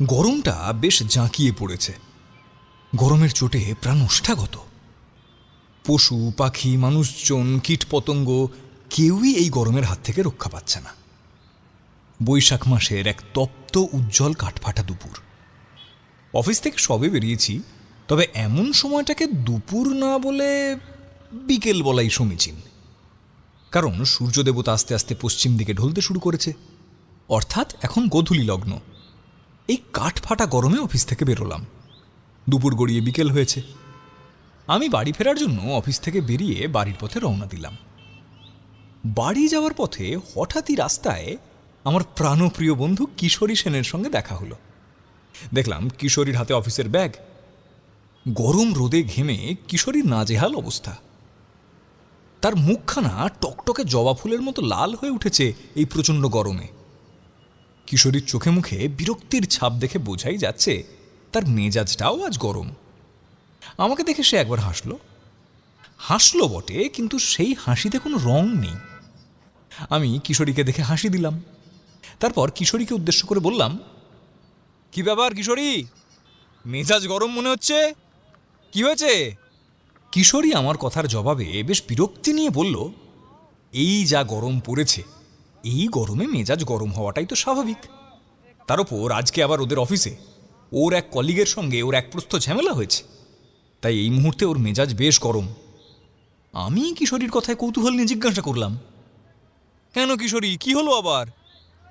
গরমটা বেশ জাঁকিয়ে পড়েছে। গরমের চোটে প্রাণ ওষ্ঠাগত। পশু পাখি মানুষজন কীটপতঙ্গ কেউই এই গরমের হাত থেকে রক্ষা পাচ্ছে না। বৈশাখ মাসের এক তপ্ত উজ্জ্বল কাঠফাটা দুপুর। অফিস থেকে সবে বেরিয়েছি, তবে এমন সময়টাকে দুপুর না বলে বিকেল বলাই সমীচীন। কারণ সূর্যদেবতা আস্তে আস্তে পশ্চিম দিকে ঢলতে শুরু করেছে, অর্থাৎ এখন গোধূলি লগ্ন। এই কাঠফাটা গরমে অফিস থেকে বেরোলাম। দুপুর গড়িয়ে বিকেল হয়েছে। আমি বাড়ি ফেরার জন্য অফিস থেকে বেরিয়ে বাড়ির পথে রওনা দিলাম। বাড়ি যাওয়ার পথে হঠাৎই রাস্তায় আমার প্রাণপ্রিয় বন্ধু কিশোরী সেনের সঙ্গে দেখা হলো। দেখলাম কিশোরীর হাতে অফিসের ব্যাগ। গরম রোদে ঘেমে কিশোরীর নাজেহাল অবস্থা। তার মুখখানা টকটকে জবা ফুলের মতো লাল হয়ে উঠেছে এই প্রচণ্ড গরমে। কিশোরীর চোখে মুখে বিরক্তির ছাপ দেখে বোঝাই যাচ্ছে তার মেজাজটাও আজ গরম। আমাকে দেখে সে একবার হাসলো বটে, কিন্তু সেই হাসিতে কোনো রং নেই। আমি কিশোরীকে দেখে হাসি দিলাম। তারপর কিশোরীকে উদ্দেশ্য করে বললাম, কি ব্যাপার কিশোরী, মেজাজ গরম মনে হচ্ছে, কি হয়েছে? কিশোরী আমার কথার জবাবে বেশ বিরক্তি নিয়ে বলল, এই যা গরম পড়েছে, এই গরমে মেজাজ গরম হওয়াটাই তো স্বাভাবিক। তার ওপর আজকে আবার ওদের অফিসে ওর এক কলিগের সঙ্গে ওর এক প্রস্থ ঝামেলা হয়েছে, তাই এই মুহূর্তে ওর মেজাজ বেশ গরম। আমি কিশোরীর কথায় কৌতূহল নিয়ে জিজ্ঞাসা করলাম, কেন কিশোরী, কি হলো আবার?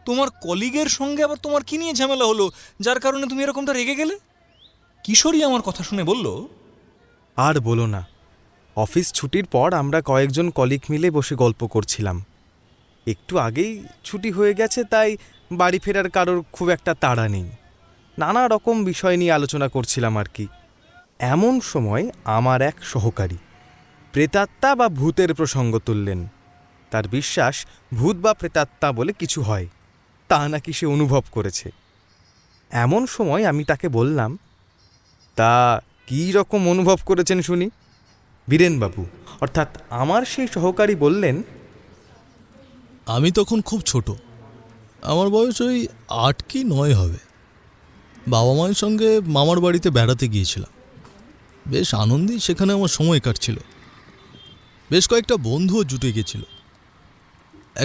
তোমার কলিগের সঙ্গে আবার তোমার কি নিয়ে ঝামেলা হলো, যার কারণে তুমি এরকমটা রেগে গেলে? কিশোরী আমার কথা শুনে বলল, আর বলো না, অফিস ছুটির পর আমরা কয়েকজন কলিগ মিলে বসে গল্প করছিলাম। একটু আগেই ছুটি হয়ে গেছে, তাই বাড়ি ফেরার কারোর খুব একটা তাড়া নেই। নানা রকম বিষয় নিয়ে আলোচনা করছিলাম আর কি। এমন সময় আমার এক সহকারী প্রেতাত্মা বা ভূতের প্রসঙ্গ তুললেন। তার বিশ্বাস ভূত বা প্রেতাত্মা বলে কিছু হয়, তা নাকি সে অনুভব করেছে। এমন সময় আমি তাকে বললাম, তা কী রকম অনুভব করেছেন শুনি? বীরেনবাবু অর্থাৎ আমার সেই সহকারী বললেন, আমি তখন খুব ছোট, আমার বয়স ওই 8 কি 9 হবে। বাবা মায়ের সঙ্গে মামার বাড়িতে বেড়াতে গিয়েছিলাম। বেশ আনন্দেই সেখানে আমার সময় কাটছিল। বেশ কয়েকটা বন্ধুও জুটে গেছিল।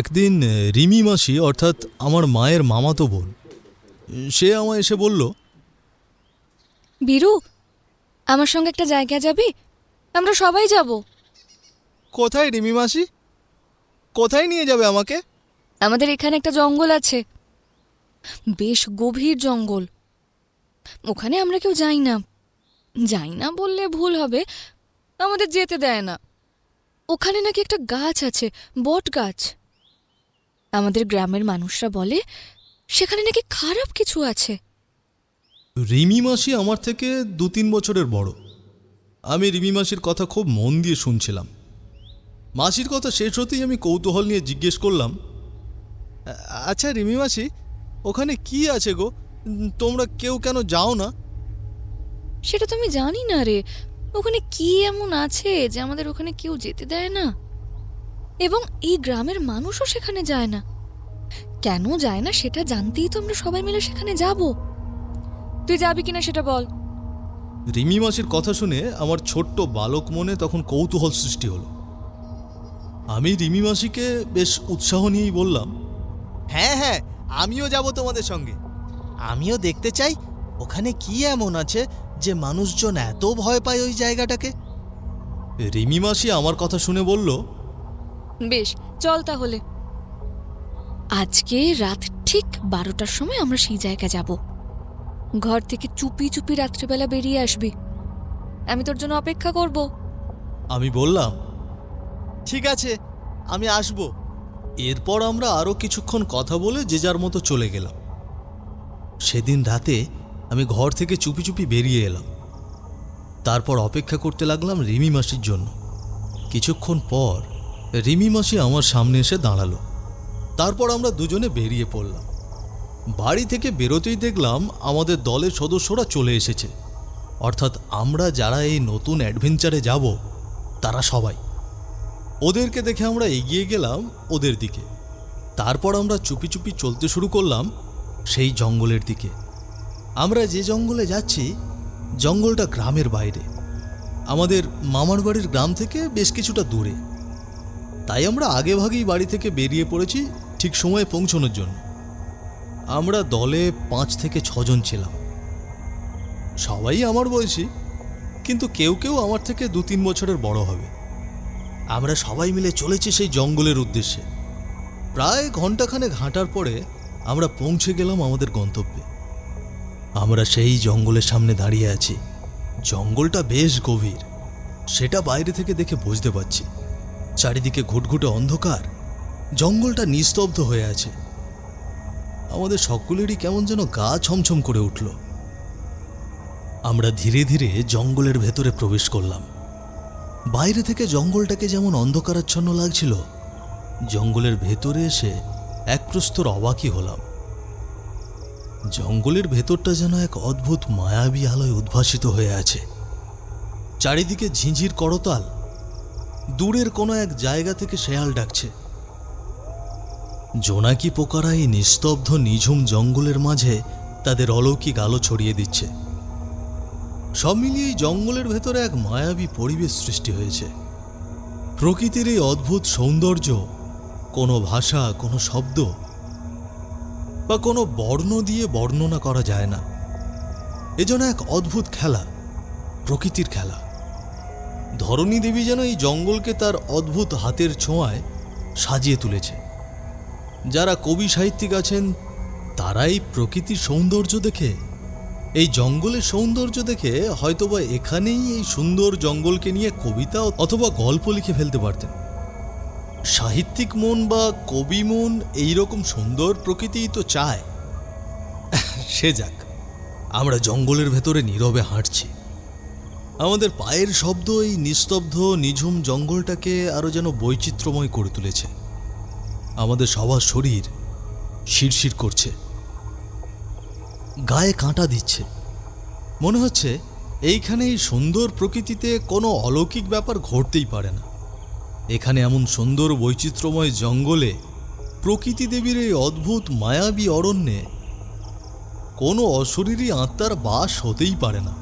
একদিন রিমি মাসি অর্থাৎ আমার মায়ের মামাতো বোন, সে আমায় এসে বলল, বীরু, আমার সঙ্গে একটা জায়গা যাবি? আমরা সবাই যাব। কোথায় রিমি মাসি, কোথায় নিয়ে যাবে আমাকে? আমাদের এখানে একটা জঙ্গল আছে, বেশ গভীর জঙ্গল। ওখানে আমরা কেউ যাই না বললে ভুল হবে, আমাদের যেতে দেয় না। ওখানে নাকি একটা গাছ আছে, বট গাছ। আমাদের গ্রামের মানুষরা বলে সেখানে নাকি খারাপ কিছু আছে। রিমি মাসি আমার থেকে 2-3 বছরের বড়। আমি রিমি মাসির কথা খুব মন দিয়ে শুনছিলাম। মাসির কথা শেষ হতেই আমি কৌতূহল নিয়ে জিজ্ঞেস করলাম, আচ্ছা রিমি মাসি, ওখানে কি আছে গো, তোমরা কেউ কেন যাও না? সেটা তো আমি জানি না রে, ওখানে কি এমন আছে যে আমাদের ওখানে কেউ যেতে দেয় না, এবং এই গ্রামের মানুষও সেখানে যায় না। কেন যায় না সেটা জানতেই তো আমরা সবাই মিলে সেখানে যাব। তুই যাবি কিনা সেটা বল। রিমি মাসির কথা শুনে আমার ছোট্ট বালক মনে তখন কৌতূহল সৃষ্টি হলো। আমি রিমি মাসিকে বেশ উৎসাহ নিয়েই বললাম, হ্যাঁ হ্যাঁ, আমিও যাব তোমাদের সঙ্গে। আমিও দেখতে চাই ওখানে কি এমন আছে যে মানুষজন এত ভয় পায় ওই জায়গাটাকে। রিমি মাসি আমার কথা শুনে বলল, বেশ, চল তাহলে। আজকে রাত ঠিক 12টার সময় আমরা সেই জায়গা যাব। ঘর থেকে চুপি চুপি রাত্রিবেলা বেরিয়ে আসবি, আমি তোর জন্য অপেক্ষা করব। আমি বললাম, ঠিক আছে, আমি আসব। এরপর আমরা আরও কিছুক্ষণ কথা বলে যে যার মতো চলে গেলাম। সেদিন রাতে আমি ঘর থেকে চুপি চুপি বেরিয়ে এলাম। তারপর অপেক্ষা করতে লাগলাম রিমি মাসির জন্য। কিছুক্ষণ পর রিমি মাসি আমার সামনে এসে দাঁড়ালো। তারপর আমরা দুজনে বেরিয়ে পড়লাম। বাড়ি থেকে বেরোতেই দেখলাম আমাদের দলের সদস্যরা চলে এসেছে, অর্থাৎ আমরা যারা এই নতুন অ্যাডভেঞ্চারে যাব তারা সবাই। ওদেরকে দেখে আমরা এগিয়ে গেলাম ওদের দিকে। তারপর আমরা চুপি চুপি চলতে শুরু করলাম সেই জঙ্গলের দিকে। আমরা যে জঙ্গলে যাচ্ছি জঙ্গলটা গ্রামের বাইরে, আমাদের মামার বাড়ির গ্রাম থেকে বেশ কিছুটা দূরে। তাই আমরা আগেভাগেই বাড়ি থেকে বেরিয়ে পড়েছি ঠিক সময়ে পৌঁছানোর জন্য। আমরা দলে 5 থেকে 6 জন ছিলাম। সবাই আমার বয়সী, কিন্তু কেউ কেউ আমার থেকে 2-3 বছরের বড় হবে। আমরা সবাই মিলে চলেছি সেই জঙ্গলের উদ্দেশ্যে। প্রায় ঘন্টাখানেক হাঁটার পরে আমরা পৌঁছে গেলাম আমাদের গন্তব্যে। আমরা সেই জঙ্গলের সামনে দাঁড়িয়ে আছি। জঙ্গলটা বেশ গভীর, সেটা বাইরে থেকে দেখে বুঝতে পারছি। চারিদিকে ঘুটঘুটে অন্ধকার, জঙ্গলটা নিস্তব্ধ হয়ে আছে। আমাদের সকলেরই কেমন যেন গা ছমছম করে উঠল। আমরা ধীরে ধীরে জঙ্গলের ভেতরে প্রবেশ করলাম। বাইরে থেকে জঙ্গলটাকে যেমন অন্ধকারাচ্ছন্ন লাগছিল, জঙ্গলের ভেতরে এসে এক প্রস্তর অবাকই হলাম। জঙ্গলের ভেতরটা যেন এক অদ্ভুত মায়াবী আলোয় উদ্ভাসিত হয়ে আছে। চারিদিকে ঝিঁঝির করতাল, দূরের কোনো এক জায়গা থেকে শেয়াল ডাকছে। জোনাকি পোকারা এই নিস্তব্ধ নিঝুম জঙ্গলের মাঝে তাদের অলৌকিক আলো ছড়িয়ে দিচ্ছে। সব মিলিয়ে এই জঙ্গলের ভেতরে এক মায়াবী পরিবেশ সৃষ্টি হয়েছে। প্রকৃতির এই অদ্ভুত সৌন্দর্য কোনো ভাষা, কোনো শব্দ বা কোনো বর্ণ দিয়ে বর্ণনা করা যায় না। এজন্য এক অদ্ভুত খেলা, প্রকৃতির খেলা। ধরণী দেবী যেন এই জঙ্গলকে তার অদ্ভুত হাতের ছোঁয়ায় সাজিয়ে তুলেছে। যারা কবি সাহিত্যিক আছেন তারা এই প্রকৃতির সৌন্দর্য দেখে, এই জঙ্গলের সৌন্দর্য দেখে হয়তোবা এখানেই এই সুন্দর জঙ্গলকে নিয়ে কবিতা অথবা গল্প লিখে ফেলতে পারতেন। সাহিত্যিক মন বা কবি মন এইরকম সুন্দর প্রকৃতিই তো চায়। সে যাক, আমরা জঙ্গলের ভেতরে নীরবে হাঁটছি। আমাদের পায়ের শব্দ এই নিস্তব্ধ নিঝুম জঙ্গলটাকে আরো যেন বৈচিত্র্যময় করে তুলেছে। আমাদের সবার শরীর শিরশির করছে, গায়ে কাঁটা দিচ্ছে। মনে হচ্ছে এইখানে এই সুন্দর প্রকৃতিতে কোনো অলৌকিক ব্যাপার ঘটতেই পারে না। এখানে এমন সুন্দর বৈচিত্র্যময় জঙ্গলে, প্রকৃতি দেবীর এই অদ্ভুত মায়াবী অরণ্যে কোনো অশরীরী আত্মার বাস হতেই পারে না।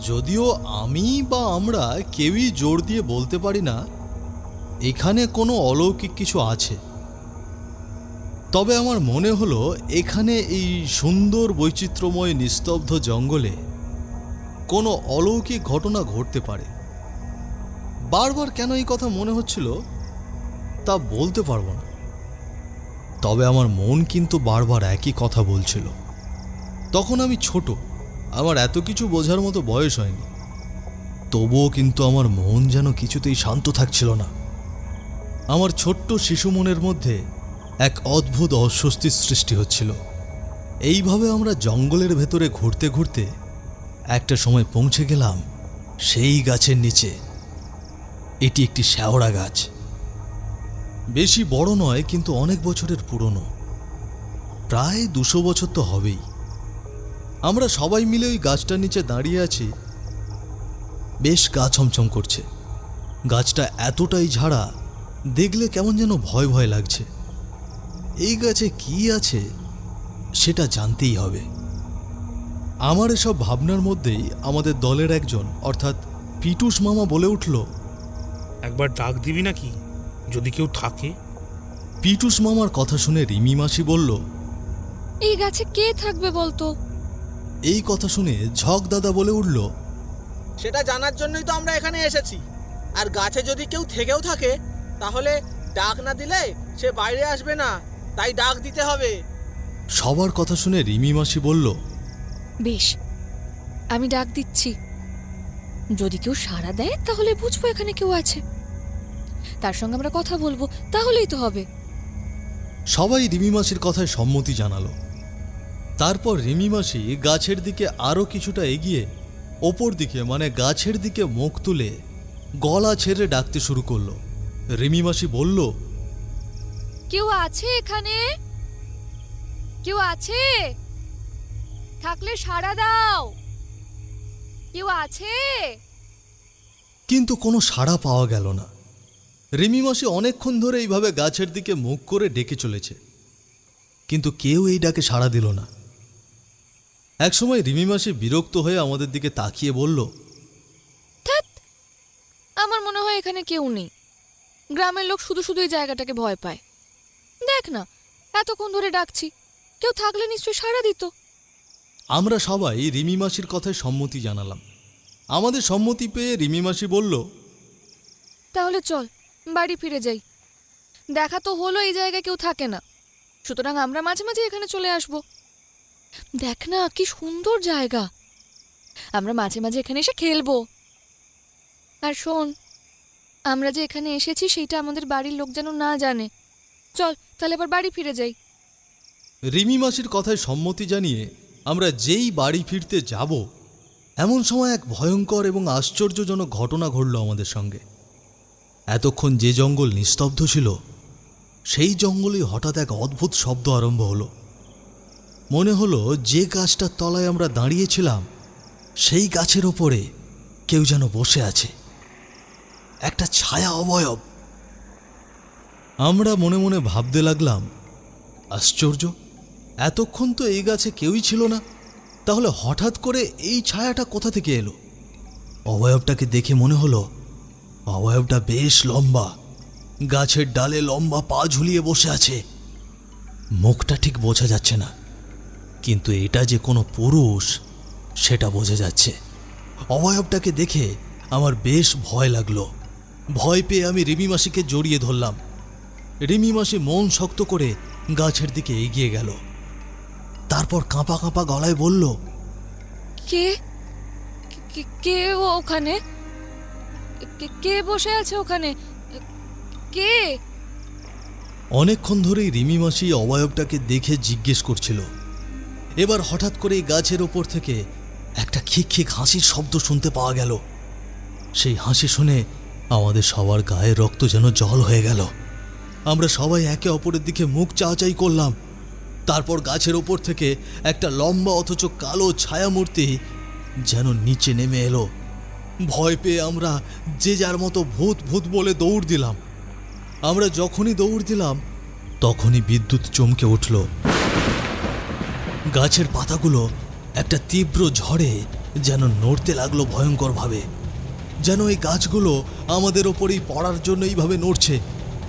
যদিও আমি বা আমরা কেউই জোর দিয়ে বলতে পারি না এখানে কোনো অলৌকিক কিছু আছে, তবে আমার মনে হলো এখানে এই সুন্দর বৈচিত্র্যময় নিস্তব্ধ জঙ্গলে কোনো অলৌকিক ঘটনা ঘটতে পারে। বারবার কেন এই কথা মনে হচ্ছিল তা বলতে পারবো না, তবে আমার মন কিন্তু বারবার একই কথা বলছিল। তখন আমি ছোট, আমার এত কিছু বোঝার মতো বয়স হয়নি, তবুও কিন্তু আমার মন যেন কিছুতেই শান্ত থাকছিল না। আমার ছোট্ট শিশু মনের মধ্যে এক অদ্ভুত অস্বস্তির সৃষ্টি হচ্ছিল। এইভাবে আমরা জঙ্গলের ভেতরে ঘুরতে ঘুরতে একটা সময় পৌঁছে গেলাম সেই গাছের নিচে। এটি একটি শেওড়া গাছ। বেশি বড় নয়, কিন্তু অনেক বছরের পুরনো, প্রায় 200 বছর তো হবেই। আমরা সবাই মিলে ওই গাছটার নিচে দাঁড়িয়ে আছি। বেশ গা ছমছম করছে। গাছটা এতটাই ঝাড়া, দেখলে কেমন যেন ভয় ভয় লাগছে। এই গাছে কি আছে সেটা জানতেই হবে। আমার এসব ভাবনার মধ্যেই আমাদের দলের একজন, অর্থাৎ পিটুস মামা বলে উঠল, একবার ডাক দিবি নাকি, যদি কেউ থাকে? পিটুস মামার কথা শুনে রিমি মাসি বলল, এই গাছে কে থাকবে বলতো? এই কথা শুনে ঝক দাদা বলে উঠল, সেটা জানার জন্যই তো আমরা এখানে এসেছি। আর গাছে যদি কেউ থেকেও থাকে তাহলে ডাক না দিলে সে বাইরে আসবে না, তাই ডাক দিতে হবে। সবার কথা শুনে রিমি মাসি বলল, বেশ, আমি ডাক দিচ্ছি। যদি কেউ সাড়া দেয় তাহলে বুঝবো এখানে কেউ আছে, তার সঙ্গে আমরা কথা বলবো, তাহলেই তো হবে। সবাই রিমি মাসির কথায় সম্মতি জানালো। তারপর রিমি মাসি গাছের দিকে আরো কিছুটা এগিয়ে ওপর দিকে, মানে গাছের দিকে মুখ তুলে গলা ছেড়ে ডাকতে শুরু করলো। রিমি মাসি বলল, কেউ আছে এখানে? কেউ আছে? থাকলে সাড়া দাও। কেউ আছে? কিন্তু কোনো সাড়া পাওয়া গেল না। রিমি মাসি অনেকক্ষণ ধরে এইভাবে গাছের দিকে মুখ করে ডেকে চলেছে, কিন্তু কেউ এই ডাকে সাড়া দিল না। একসময় রিমি মাসি বিরক্ত হয়ে আমাদের দিকে তাকিয়ে বলল, আমার মনে হয় এখানে কেউ নেই। গ্রামের লোক শুধু শুধু এই জায়গাটাকে ভয় পায়। দেখ না, এতক্ষণ ধরে ডাকছি, কেউ থাকলে নিশ্চয়ই সাড়া দিত। আমরা সবাই রিমি মাসির কথায় সম্মতি জানালাম। আমাদের সম্মতি পেয়ে রিমি মাসি বলল, তাহলে চল বাড়ি ফিরে যাই। দেখা তো হলো এই জায়গায় কেউ থাকে না, সুতরাং আমরা মাঝে মাঝে এখানে চলে আসব। দেখ না কি সুন্দর জায়গা, আমরা মাঝে মাঝে এখানে এসে খেলবো। আর শোন, আমরা যে এখানে এসেছি সেটা আমাদের বাড়ির লোক যেন না জানে। চল তাহলে এবার বাড়ি ফিরে যাই। রিমি মাসির কথায় সম্মতি জানিয়ে আমরা যেই বাড়ি ফিরতে যাব, এমন সময় এক ভয়ঙ্কর এবং আশ্চর্যজনক ঘটনা ঘটল আমাদের সঙ্গে। এতক্ষণ যে জঙ্গল নিস্তব্ধ ছিল, সেই জঙ্গলে হঠাৎ এক অদ্ভুত শব্দ আরম্ভ হলো। মনে হলো যে গাছটার তলায় আমরা দাঁড়িয়েছিলাম, সেই গাছের ওপরে কেউ যেন বসে আছে, একটা ছায়া অবয়ব। আমরা মনে মনে ভাবতে লাগলাম, আশ্চর্য, এতক্ষণ তো এই গাছে কেউই ছিল না, তাহলে হঠাৎ করে এই ছায়াটা কোথা থেকে এলো? অবয়বটাকে দেখে মনে হলো অবয়বটা বেশ লম্বা, গাছের ডালে লম্বা পা ঝুলিয়ে বসে আছে। মুখটা ঠিক বোঝা যাচ্ছে না, কিন্তু এটা যে কোনো পুরুষ সেটা বোঝা যাচ্ছে। অবয়বটাকে দেখে আমার বেশ ভয় লাগলো। ভয় পেয়ে আমি রিমি মাসিকে জড়িয়ে ধরলাম। রিমি মাসি মন শক্ত করে গাছের দিকে এগিয়ে গেল। তারপর কাঁপা কাঁপা গলায় বলল, কে কে- কে ওখানে? কে বসে আছে ওখানে? কে? অনেকক্ষণ ধরেই রিমি মাসি অবয়বটাকে দেখে জিজ্ঞেস করছিল। এবার হঠাৎ করে গাছের ওপর থেকে একটা খিক খিক হাসির শব্দ শুনতে পাওয়া গেল। সেই হাসি শুনে আমাদের সবার গায়ে রক্ত যেন জল হয়ে গেল। আমরা সবাই একে অপরের দিকে মুখ চাওয়াচাই করলাম। তারপর গাছের ওপর থেকে একটা লম্বা অথচ কালো ছায়ামূর্তি যেন নিচে নেমে এলো। ভয় পেয়ে আমরা যে যার মতো ভূত ভূত বলে দৌড় দিলাম। আমরা যখনই দৌড় দিলাম তখনই বিদ্যুৎ চমকে উঠল। গাছের পাতাগুলো একটা তীব্র ঝড়ে যেন নড়তে লাগলো ভয়ঙ্করভাবে, যেন এই গাছগুলো আমাদের ওপরেই পড়ার জন্য এইভাবে নড়ছে।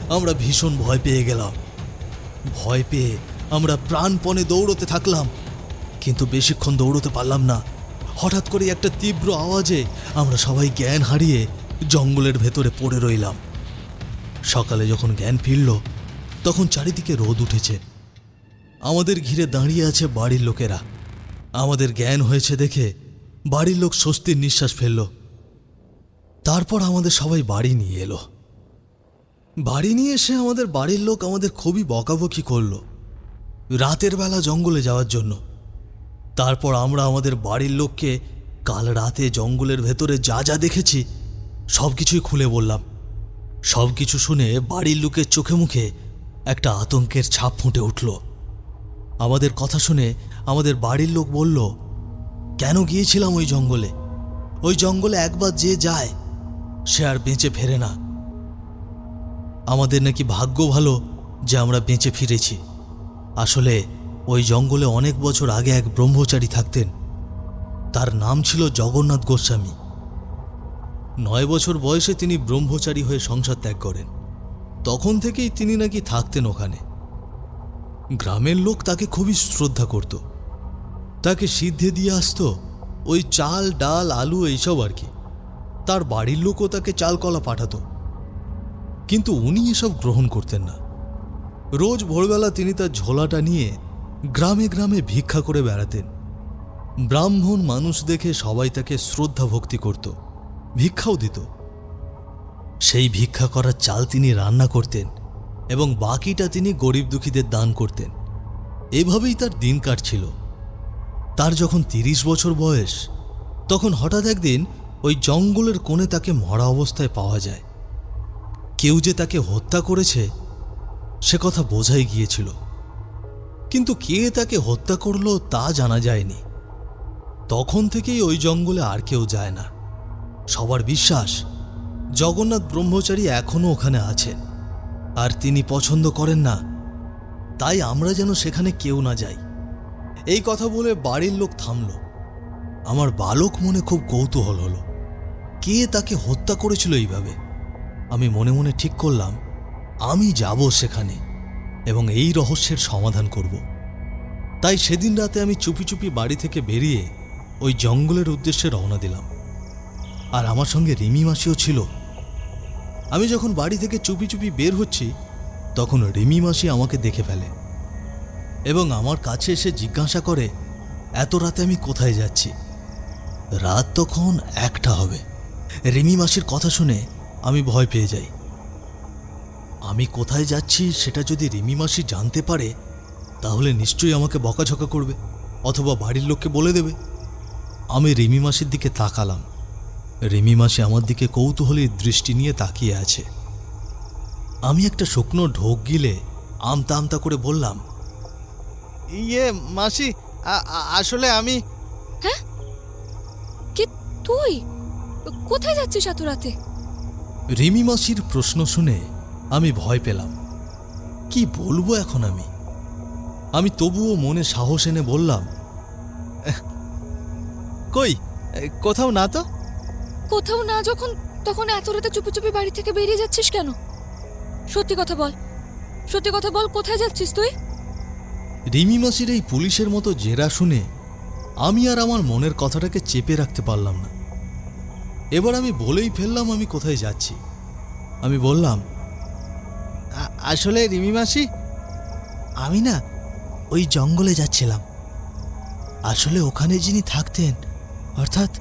আমরা ভীষণ ভয় পেয়ে গেলাম। ভয় পেয়ে আমরা প্রাণপণে দৌড়তে থাকলাম, কিন্তু বেশিক্ষণ দৌড়তে পারলাম না। হঠাৎ করে একটা তীব্র আওয়াজে আমরা সবাই জ্ঞান হারিয়ে জঙ্গলের ভেতরে পড়ে রইলাম। সকালে যখন জ্ঞান ফিরল, তখন চারিদিকে রোদ উঠেছে। আমাদের ঘিরে দাঁড়িয়ে আছে বাড়ির লোকেরা। আমাদের জ্ঞান হয়েছে দেখে বাড়ির লোক স্বস্তির নিঃশ্বাস ফেলল। তারপর আমাদের সবাই বাড়ি নিয়ে এলো। বাড়ি নিয়ে এসে আমাদের বাড়ির লোক আমাদের খুবই বকাবকি করল রাতের বেলা জঙ্গলে যাওয়ার জন্য। তারপর আমরা আমাদের বাড়ির লোককে কাল রাতে জঙ্গলের ভেতরে যা যা দেখেছি সব কিছুই খুলে বললাম। সব কিছু শুনে বাড়ির লোকের চোখে মুখে একটা আতঙ্কের ছাপ ফুটে উঠল। আমাদের কথা শুনে আমাদের বাড়ির লোক বলল, কেন গিয়েছিলাম ওই জঙ্গলে? ওই জঙ্গলে একবার যে যায় সে আর বেঁচে ফেরে না। আমাদের নাকি ভাগ্য ভালো যে আমরা বেঁচে ফিরেছি। আসলে ওই জঙ্গলে অনেক বছর আগে এক ব্রহ্মচারী থাকতেন। তার নাম ছিল জগন্নাথ গোস্বামী। 9 বছর বয়সে তিনি ব্রহ্মচারী হয়ে সংসার ত্যাগ করেন। তখন থেকেই তিনি নাকি থাকতেন ওখানে। গ্রামের লোক তাকে খুবই শ্রদ্ধা করত। তাকে সিদ্ধে দিয়ে আসতো ওই চাল ডাল আলু এইসব আর কি। তার বাড়ির লোকও তাকে চাল কলা পাঠাতো, কিন্তু উনি এসব গ্রহণ করতেন না। রোজ ভোরবেলা তিনি তার ঝোলাটা নিয়ে গ্রামে গ্রামে ভিক্ষা করে বেড়াতেন। ব্রাহ্মণ মানুষ দেখে সবাই তাকে শ্রদ্ধা ভক্তি করত, ভিক্ষাও দিত। সেই ভিক্ষা করার চাল তিনি রান্না করতেন এবং বাকিটা তিনি গরিব দুঃখীদের দান করতেন। এভাবেই তার দিন কাটছিল। তার যখন 30 বছর বয়স, তখন হঠাৎ একদিন ওই জঙ্গলের কোণে তাকে মরা অবস্থায় পাওয়া যায়। কেউ যে তাকে হত্যা করেছে সে কথা বোঝাই গিয়েছিল, কিন্তু কে তাকে হত্যা করলো তা জানা যায়নি। তখন থেকেই ওই জঙ্গলে আর কেউ যায় না। সবার বিশ্বাস জগন্নাথ ব্রহ্মচারী এখনো ওখানে আছেন, আর তিনি পছন্দ করেন না, তাই আমরা যেন সেখানে কেউ না যাই। এই কথা বলে বাড়ির লোক থামল। আমার বালক মনে খুব কৌতূহল হলো, কে তাকে হত্যা করেছিল এইভাবে। আমি মনে মনে ঠিক করলাম আমি যাব সেখানে এবং এই রহস্যের সমাধান করব। তাই সেদিন রাতে আমি চুপি চুপি বাড়ি থেকে বেরিয়ে ওই জঙ্গলের উদ্দেশ্যে রওনা দিলাম। আর আমার সঙ্গে রিমি মাসিও ছিল। আমি যখন বাড়ি থেকে চুপি চুপি বের হচ্ছি তখন রিমি মাসি আমাকে দেখে ফেলে এবং আমার কাছে এসে জিজ্ঞাসা করে এত রাতে আমি কোথায় যাচ্ছি। রাত তখন 1টা হবে। রিমি মাসির কথা শুনে আমি ভয় পেয়ে যাই। আমি কোথায় যাচ্ছি সেটা যদি রিমি মাসি জানতে পারে তাহলে নিশ্চয়ই আমাকে বকাঝকা করবে অথবা বাড়ির লোককে বলে দেবে। আমি রিমি মাসির দিকে তাকালাম। রিমি মাসি আমার দিকে কৌতূহলীর দৃষ্টি নিয়ে তাকিয়ে আছে। আমি একটা শুকনো ঢোক গিলে আমতা আমতা করে বললাম, ইয়ে মাসি, আসলে আমি কে তুই? কোথায় যাচ্ছিস এত রাতে? রিমি মাসির প্রশ্ন শুনে আমি ভয় পেলাম। কি বলবো এখন আমি তবুও মনে সাহস এনে বললাম, কই, কোথাও না তো। কোথাও না যখন, তখন এত রাতে চুপি চুপি বাড়ি থেকে বেরিয়ে যাচ্ছিস কেন? সত্যি কথা বল, সত্যি কথা বল, কোথায় যাচ্ছিস তুই? রিমি মাসির এই পুলিশের মতো জেরা শুনে আমি আর আমার মনের কথাটাকে চেপে রাখতে পারলাম না। এবার আমি বলেই ফেললাম আমি কোথায় যাচ্ছি। আমি বললাম, আসলে রিমি মাসি, আমি না ওই জঙ্গলে যাচ্ছিলাম। আসলে ওখানে যিনি থাকতেন, অর্থাৎ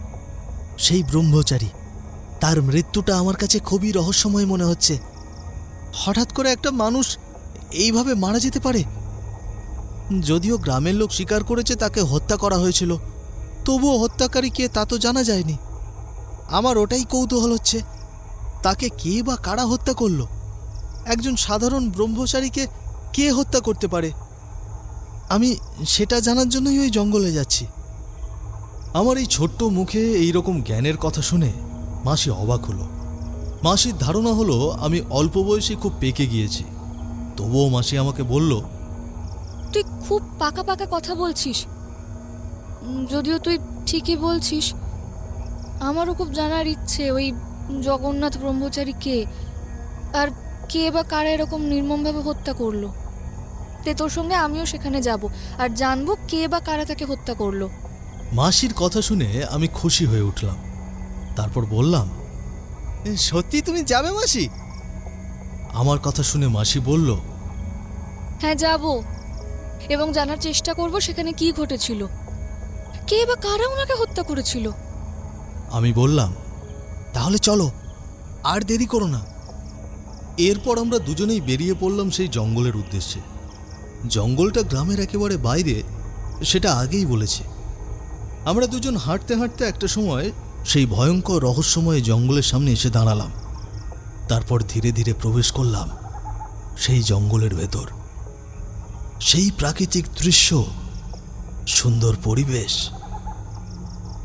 সেই ব্রহ্মচারী, তার মৃত্যুটা আমার কাছে খুবই রহস্যময় মনে হচ্ছে। হঠাৎ করে একটা মানুষ এইভাবে মারা যেতে পারে? যদিও গ্রামের লোক স্বীকার করেছে তাকে হত্যা করা হয়েছিল, তবুও হত্যাকারী কে তা তো জানা যায়নি। আমার ওটাই কৌতূহল হচ্ছে, তাকে কে বা কারা হত্যা করলো? একজন সাধারণ ব্রহ্মচারীকে কে হত্যা করতে পারে? আমি সেটা জানার জন্যই ওই জঙ্গলে যাচ্ছি। আমার এই ছোট্ট মুখে এই রকম জ্ঞানের কথা শুনে মাসি অবাক হলো। মাসির ধারণা হলো আমি অল্প বয়সে খুব পেকে গিয়েছি। তবুও মাসি আমাকে বলল, তুই খুব পাকা পাকা কথা বলছিস। যদিও তুই ঠিকই বলছিস, আমারও খুব জানার ইচ্ছে ওই জগন্নাথ ব্রহ্মচারী কে, আর কে বা কারা এরকম নির্মমভাবে হত্যা করলো। তে তোর সঙ্গে আমিও সেখানে যাব আর জানবো কে বা কারা তাকে হত্যা করলো। মাসির কথা শুনে আমি খুশি হয়ে উঠলাম। তারপর বললাম, সত্যি তুমি যাবে মাসি? আমার কথা শুনে মাসি বলল, হ্যাঁ যাব, এবং জানার চেষ্টা করব সেখানে কি ঘটেছিল, কে বা কারা ওনাকে হত্যা করেছিল। আমি বললাম, তাহলে চলো, আর দেরি করো না। এরপর আমরা দুজনেই বেরিয়ে পড়লাম সেই জঙ্গলের উদ্দেশ্যে। জঙ্গলটা গ্রামের একেবারে বাইরে, সেটা আগেই বলেছি। আমরা দুজন হাঁটতে হাঁটতে একটা সময় সেই ভয়ঙ্কর রহস্যময় জঙ্গলের সামনে এসে দাঁড়ালাম। তারপর ধীরে ধীরে প্রবেশ করলাম সেই জঙ্গলের ভেতর। সেই প্রাকৃতিক দৃশ্য, সুন্দর পরিবেশ,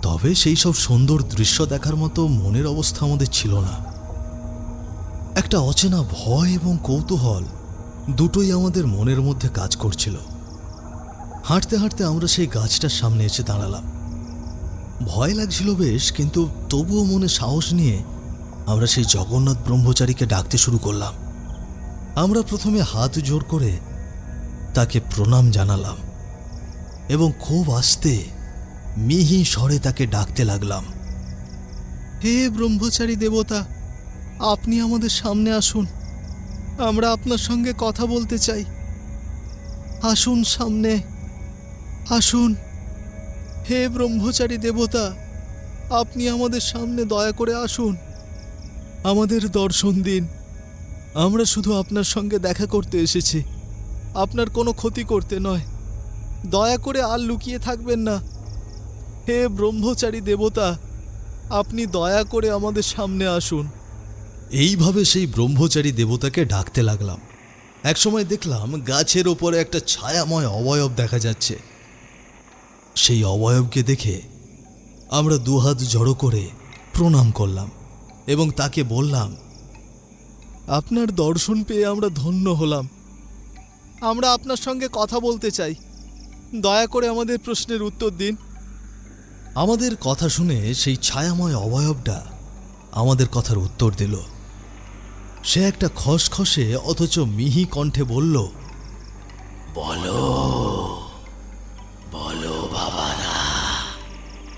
তবে সেই সব সুন্দর দৃশ্য দেখার মতো মনের অবস্থা আমাদের ছিল না। একটা অচেনা ভয় এবং কৌতূহল দুটোই আমাদের মনের মধ্যে কাজ করছিল। হাঁটতে হাঁটতে আমরা সেই গাছটার সামনে এসে দাঁড়ালাম। ভয় লাগছিল বেশ, কিন্তু তবুও মনে সাহস নিয়ে আমরা সেই জগন্নাথ ব্রহ্মচারীকে ডাকতে শুরু করলাম। আমরা প্রথমে হাত জোড় করে তাকে প্রণাম জানালাম এবং খুব আস্তে মিহি স্বরে তাকে ডাকতে লাগলাম, হে ব্রহ্মচারী দেবতা, আপনি আমাদের সামনে আসুন, আমরা আপনার সঙ্গে কথা বলতে চাই। আসুন সামনে, আসুন। হে ব্রহ্মচারী দেবতা, আপনি আমাদের সামনে দয়া করে আসুন, আমাদের দর্শন দিন। আমরা শুধু আপনার সঙ্গে দেখা করতে এসেছি, আপনার কোনো ক্ষতি করতে নয়। দয়া করে আর লুকিয়ে থাকবেন না। হে ব্রহ্মচারী দেবতা, আপনি দয়া করে আমাদের সামনে আসুন। এইভাবে সেই ব্রহ্মচারী দেবতাকে ডাকতে লাগলাম। একসময় দেখলাম গাছের ওপরে একটা ছায়াময় অবয়ব দেখা যাচ্ছে। সেই অবয়বকে দেখে আমরা দুহাত জড়ো করে প্রণাম করলাম এবং তাকে বললাম, আপনার দর্শন পেয়ে আমরা ধন্য হলাম। আমরা আপনার সঙ্গে কথা বলতে চাই। দয়া করে আমাদের প্রশ্নের উত্তর দিন। আমাদের কথা শুনে সেই ছায়াময় অবয়বটা আমাদের কথার উত্তর দিল। সে একটা খসখসে অথচ মিহি কণ্ঠে বলল, বলো বলো বাবারা,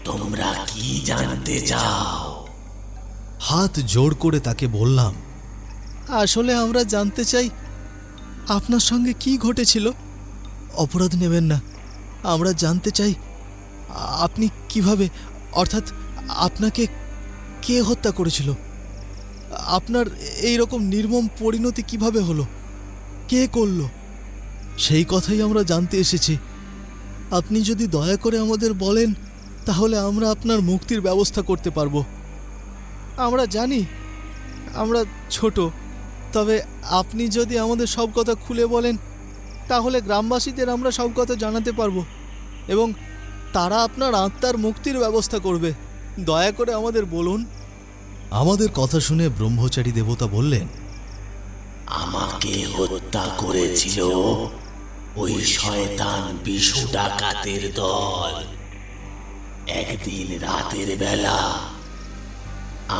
তোমরা কি জানতে চাও? হাত জোড় করে তাকে বললাম, আসলে আমরা জানতে চাই আপনার সঙ্গে কি ঘটেছিল। অপরাধ নেবেন না, আমরা জানতে চাই আপনি কিভাবে, অর্থাৎ আপনাকে কে হত্যা করেছিল, আপনার এই রকম নির্মম পরিণতি কিভাবে হলো, কে করল, সেই কথাই আমরা জানতে এসেছি। আপনি যদি দয়া করে আমাদের বলেন তাহলে আমরা আপনার মুক্তির ব্যবস্থা করতে পারবো। আমরা জানি আমরা ছোট, তবে আপনি যদি আমাদের সব কথা খুলে বলেন তাহলে গ্রামবাসীদের আমরা সব কথা জানাতে পারবো এবং তারা আপনার আত্মার মুক্তির ব্যবস্থা করবে। দয়া করে আমাদের বলুন। আমাদের কথা শুনে ব্রহ্মচারী দেবতা বললেন, আমাকে হত্যা করেছিল ওই শয়তান বিশু ডাকাতের দল। একদিন রাতের বেলা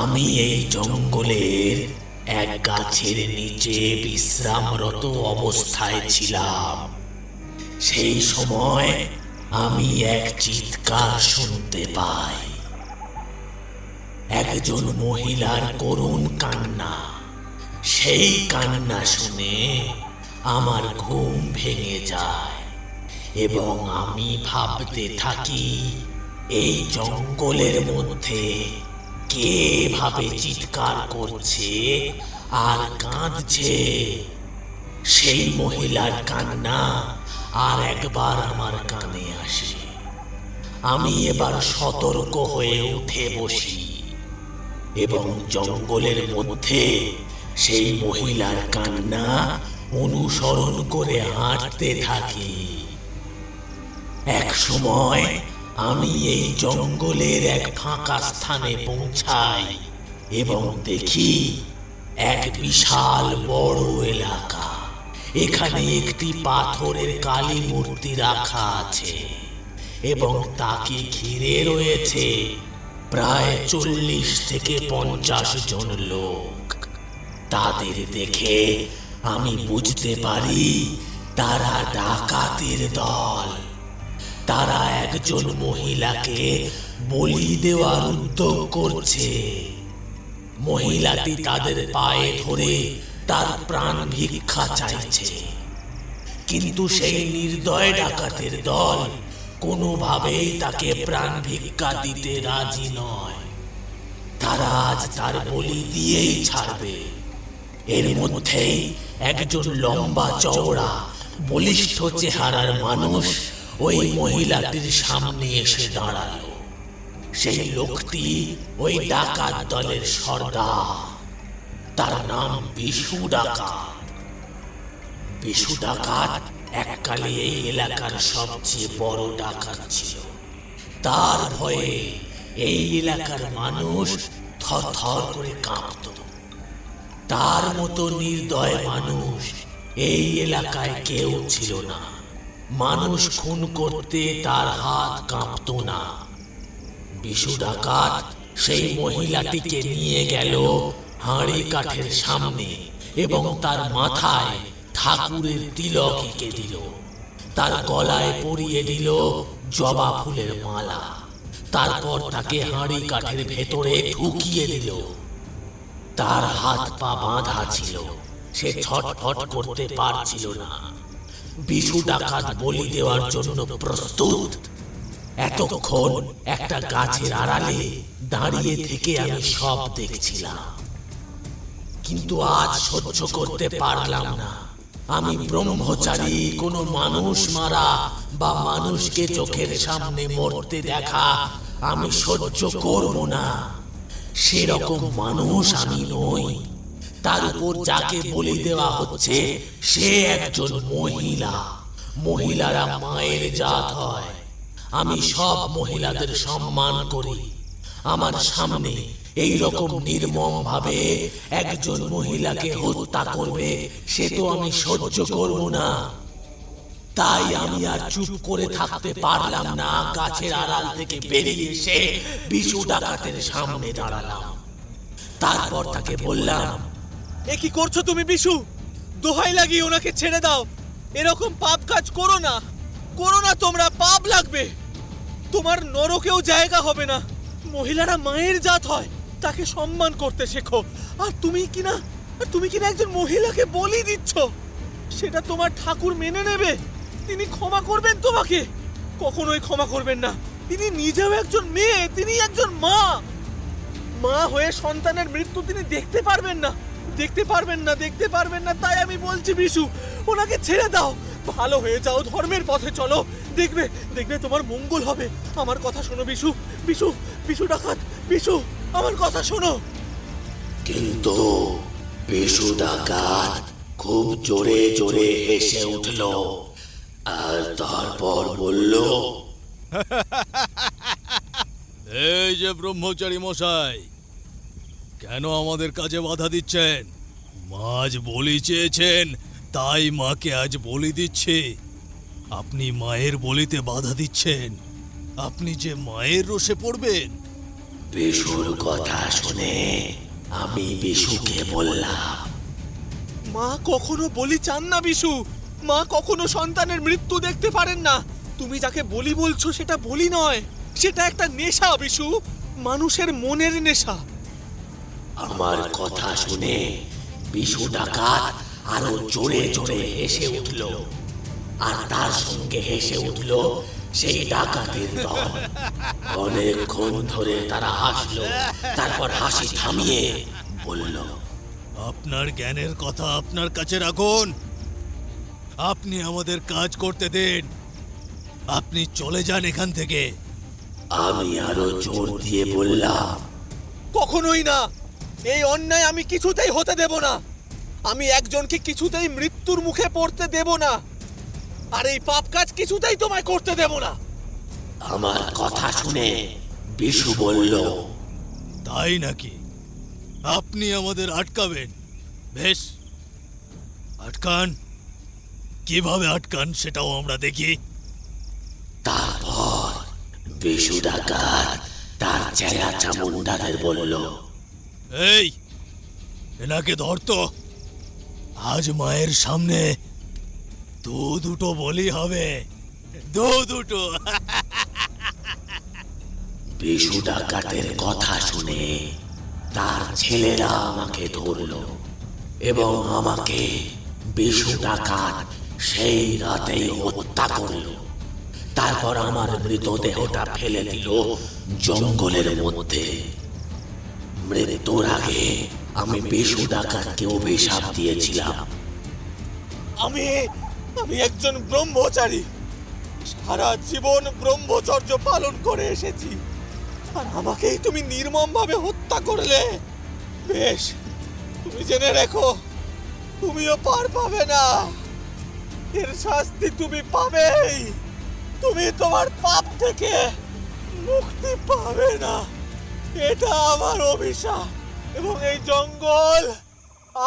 আমি এই জঙ্গলের এক গাছের নিচে বিশ্রামরত অবস্থায় ছিলাম। সেই সময় আমি এক চিৎকার শুনতে পাই, একজন মহিলার করুণ কান্না। সেই কান্না শুনে আমার ঘুম ভেঙে যায় এবং আমি ভাবতে থাকি এই জঙ্গলের মধ্যে কে ভাবে চিৎকার করছে আর কাঁদছে। সেই মহিলার কান্না আর একবার আমার কানে আসে। আমি এবার সতর্ক হয়ে উঠে বসি এবং জঙ্গলের মধ্যে সেই মহিলার কান্না অনুসরণ করে হাঁটতে থাকি। এক সময় আমি এই জঙ্গলের এক ফাঁকা স্থানে পৌঁছাই এবং দেখি এক বিশাল বড় এলাকা। এখানে একটি পাথরের কালী মূর্তি রাখা আছে এবং তাকে ঘিরে রয়েছে প্রায় 40 থেকে 50 জন লোক। তাদের দেখে আমি বুঝতে পারি তারা ডাকাতের দল। তারা একজন মহিলাকে বলি দেওয়ার উদ্যোগ করছে। মহিলাটি তাদের পায়ে ধরে তার প্রাণ ভিক্ষা চাইছে, কিন্তু সেই নির্দয় ডাকাতের দল কোনোভাবেই তাকে প্রাণ ভিক্ষা দিতে রাজি নয়। তারা আজ তার বলি দিয়েই ছাড়বে। এর মধ্যেই একজন লম্বা চওড়া বলিষ্ঠ চেহারার মানুষ ওই মহিলাটির সামনে এসে দাঁড়ালো। সেই লোকটি ওই ডাকাত দলের সর্দার। তার নাম বিশু ডাকাত। বিশু ডাকাত এককালে এই এলাকার সবচেয়ে বড় ডাকাত ছিল। তার ভয়ে এই এলাকার মানুষ থরথর করে কাঁপত। তার মতো নির্দয় মানুষ এই এলাকায় কেউ ছিল না। মানুষ খুন করতে তার হাত কাঁপত না। বিশু ডাকাত সেই মহিলাটিকে নিয়ে গেল হাঁড়ি কাঠের সামনে এবং তার মাথায় ঠাকুরের তিলক এঁকে দিল। তার গলায় পরিয়ে দিল জবা ফুলের মালা। তারপর তাকে হাঁড়ি কাঠের ভেতরে ঢুকিয়ে দিল। তার হাত পা বাঁধা ছিল, সে ছটফট করতে পারছিল না। বিশু ডাকাত বলি দেওয়ার জন্য প্রস্তুত। এতক্ষণ একটা গাছের আড়ালে দাঁড়িয়ে থেকে আমি সব দেখছিলাম, কিন্তু আজ সহ্য করতে পারলাম না। আমি ব্রহ্মচারী, কোনো মানুষ মারা বা মানুষকে চোখের সামনে মরতে দেখা আমি সহ্য করব না। সেরকম মানুষ আমি নই। তার উপর যাকে বলি দেওয়া হচ্ছে সে একজন মহিলা। মহিলারা মায়ের জাত হয়। আমি সব মহিলাদের সম্মান করি। আমার সামনে এই রকম নির্মম ভাবে একজন মহিলাকে হত্যা করবে, সে তো আমি সহ্য করব না। তাই আমি আর চুপ করে থাকতে পারলাম না, গাছের আড়াল থেকে বেরিয়ে এসে বিশু ডাকাতের সামনে দাঁড়ালাম। তারপর তাকে বললাম, এ কি করছো তুমি বিশু? দোহাই লাগি ওনাকে ছেড়ে দাও। এরকম পাপ কাজ করো না, করো না, তোমরা পাপ লাগবে। তোমার নরকেও জায়গা হবে না। মহিলারা মায়ের জাত হয়, তাকে সম্মান করতে শেখো। আর তুমি কিনা একজন মহিলাকে বলি দিচ্ছ। সেটা তোমার ঠাকুর মেনে নেবে? তিনি ক্ষমা করবেন তোমাকে? কখনোই ক্ষমা করবেন না। তিনি নিজেও একজন মেয়ে, তিনি একজন মা। মা হয়ে সন্তানের মৃত্যু তিনি দেখতে পারবেন না। তাই আমি বলছি বিশু, ওনাকে ছেড়ে দাও, ভালো হয়ে যাও, ধর্মের পথে চলো, দেখবে তোমার মঙ্গল হবে। আমার কথা শোনো বিশু ডাকাত, বিশু, আমার কথা শোনো। কিন্তু বিশু ডাকাত খুব জোরে জোরে হেসে উঠল আর তারপর বলল, এই যে ব্রহ্মচারী মশাই, কেন আমাদের কাজে বাধা দিচ্ছেন? মা আজ বলি চেয়েছেন, তাই মাকে আজ বলি দিচ্ছি। আপনি মায়ের বলিতে বাধা দিচ্ছেন, আপনি যে মায়ের রোষে পড়বেন। বিশুর কথা শুনে আমি বিশুকে বললাম, মা কখনো বলি চান না বিশু। মা কখনো সন্তানের মৃত্যু দেখতে পারেন না। তুমি যাকে বলি বলছো সেটা বলি নয়, সেটা একটা নেশা বিশু, মানুষের মনের নেশা। আমার কথা শুনে বিশু ডাকাত আরো জোরে জোরে হেসে উঠল আর তার সঙ্গে হেসে উঠল সেই ডাকাতের দল। অনেকক্ষণ ধরে তারা হাসলো, তারপর হাসি থামিয়ে বলল, আপনার জ্ঞানের কথা আপনার কাছে রাখুন, আপনি আমাদের কাজ করতে দিন, আপনি চলে যান এখান থেকে। আমি আরো জোর দিয়ে বললাম, কখনোই না, এই অন্যায় আমি কিছুতেই হতে দেব না। আমি একজনকে কিছুতেই মৃত্যুর মুখে পড়তে দেব না, আর এই পাপ কাজ কিছুতেই তোমায় করতে দেব না। আমার কথা শুনে বিশু বলল, তাই নাকি? আপনি আমাদের আটকাবেন? বেশ, আটকান। কিভাবে আটকান সেটাও আমরা দেখি। তারপর বিশু ডাকাত তার চেলা চামুন্ডাদের বলল, এই, এনাকে ধরতো। আজ মায়ের সামনে দুটো বলি হবে, দুটো। বিশু ডাকাতের কথা শুনে তার ছেলেরা আমাকে ধরল এবং আমাকে বিশু ডাকাত সেই রাতেই হত্যা করল। তারপর আমার মৃতদেহটা ফেলে দিল জঙ্গলের মধ্যে। মৃত্যুর আগে আমি বিশু ডাকাতকে অভিশাপ দিয়েছিলাম, আমি একজন ব্রহ্মচারী, সারা জীবন ব্রহ্মচর্য পালন করে এসেছি, আর আমাকেই তুমি নির্মমভাবে হত্যা করলে। বেশ, তুমি জেনে রেখো, তুমিও পার পাবে না। এর শাস্তি তুমি পাবেই। তুমি তোমার পাপ থেকে মুক্তি পাবে না। এটা আমার অভিশাপ, এবং এই জঙ্গল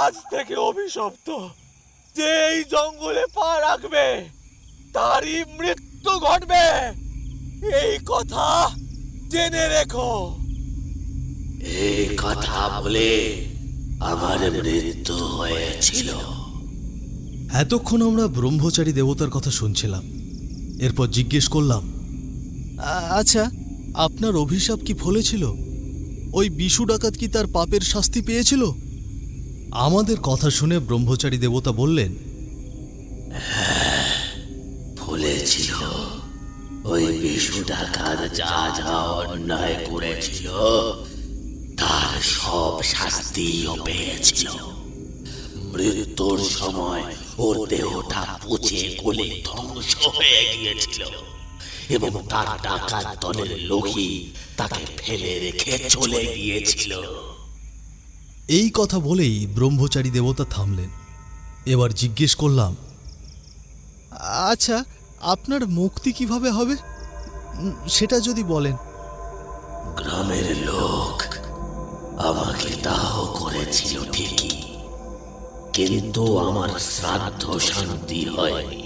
আজ থেকে অভিশপ্ত। যে এই জঙ্গলে পা রাখবে তারই মৃত্যু ঘটবে, এই কথা জেনে রেখো। এই কথা বলে আমার মৃত্যু হয়েছিল। এতক্ষণ আমরা ব্রহ্মচারী দেবতার কথা শুনছিলাম। এরপর জিজ্ঞেস করলাম, আচ্ছা, আপনার অভিশাপ কি ফলেছিল? ওই বিশু ডাকাত কি তার পাপের শাস্তি পেয়েছিল? আমাদের কথা শুনে ব্রহ্মচারী দেবতা বললেন, ফলেছিল। ওই বিশু ডাকাত যা যা অন্যায় করেছিল তার সব শাস্তিও পেয়েছিল। মৃত্যুর সময় ওর দেহটা পচে গলে ধ্বংস হয়ে গিয়েছিল এবং তার ডাকাত দলের লোকই তাকে ফেলে রেখে চলে গিয়েছিল। এই কথা বলেই ব্রহ্মচারী দেবতা থামলেন। এবার জিজ্ঞেস করলাম, আচ্ছা, আপনার মুক্তি কিভাবে হবে সেটা যদি বলেন। গ্রামের লোক আমাকে দাহ করেছিল ঠিকই, কিন্তু আমার শ্রাদ্ধ শান্তি হয়নি।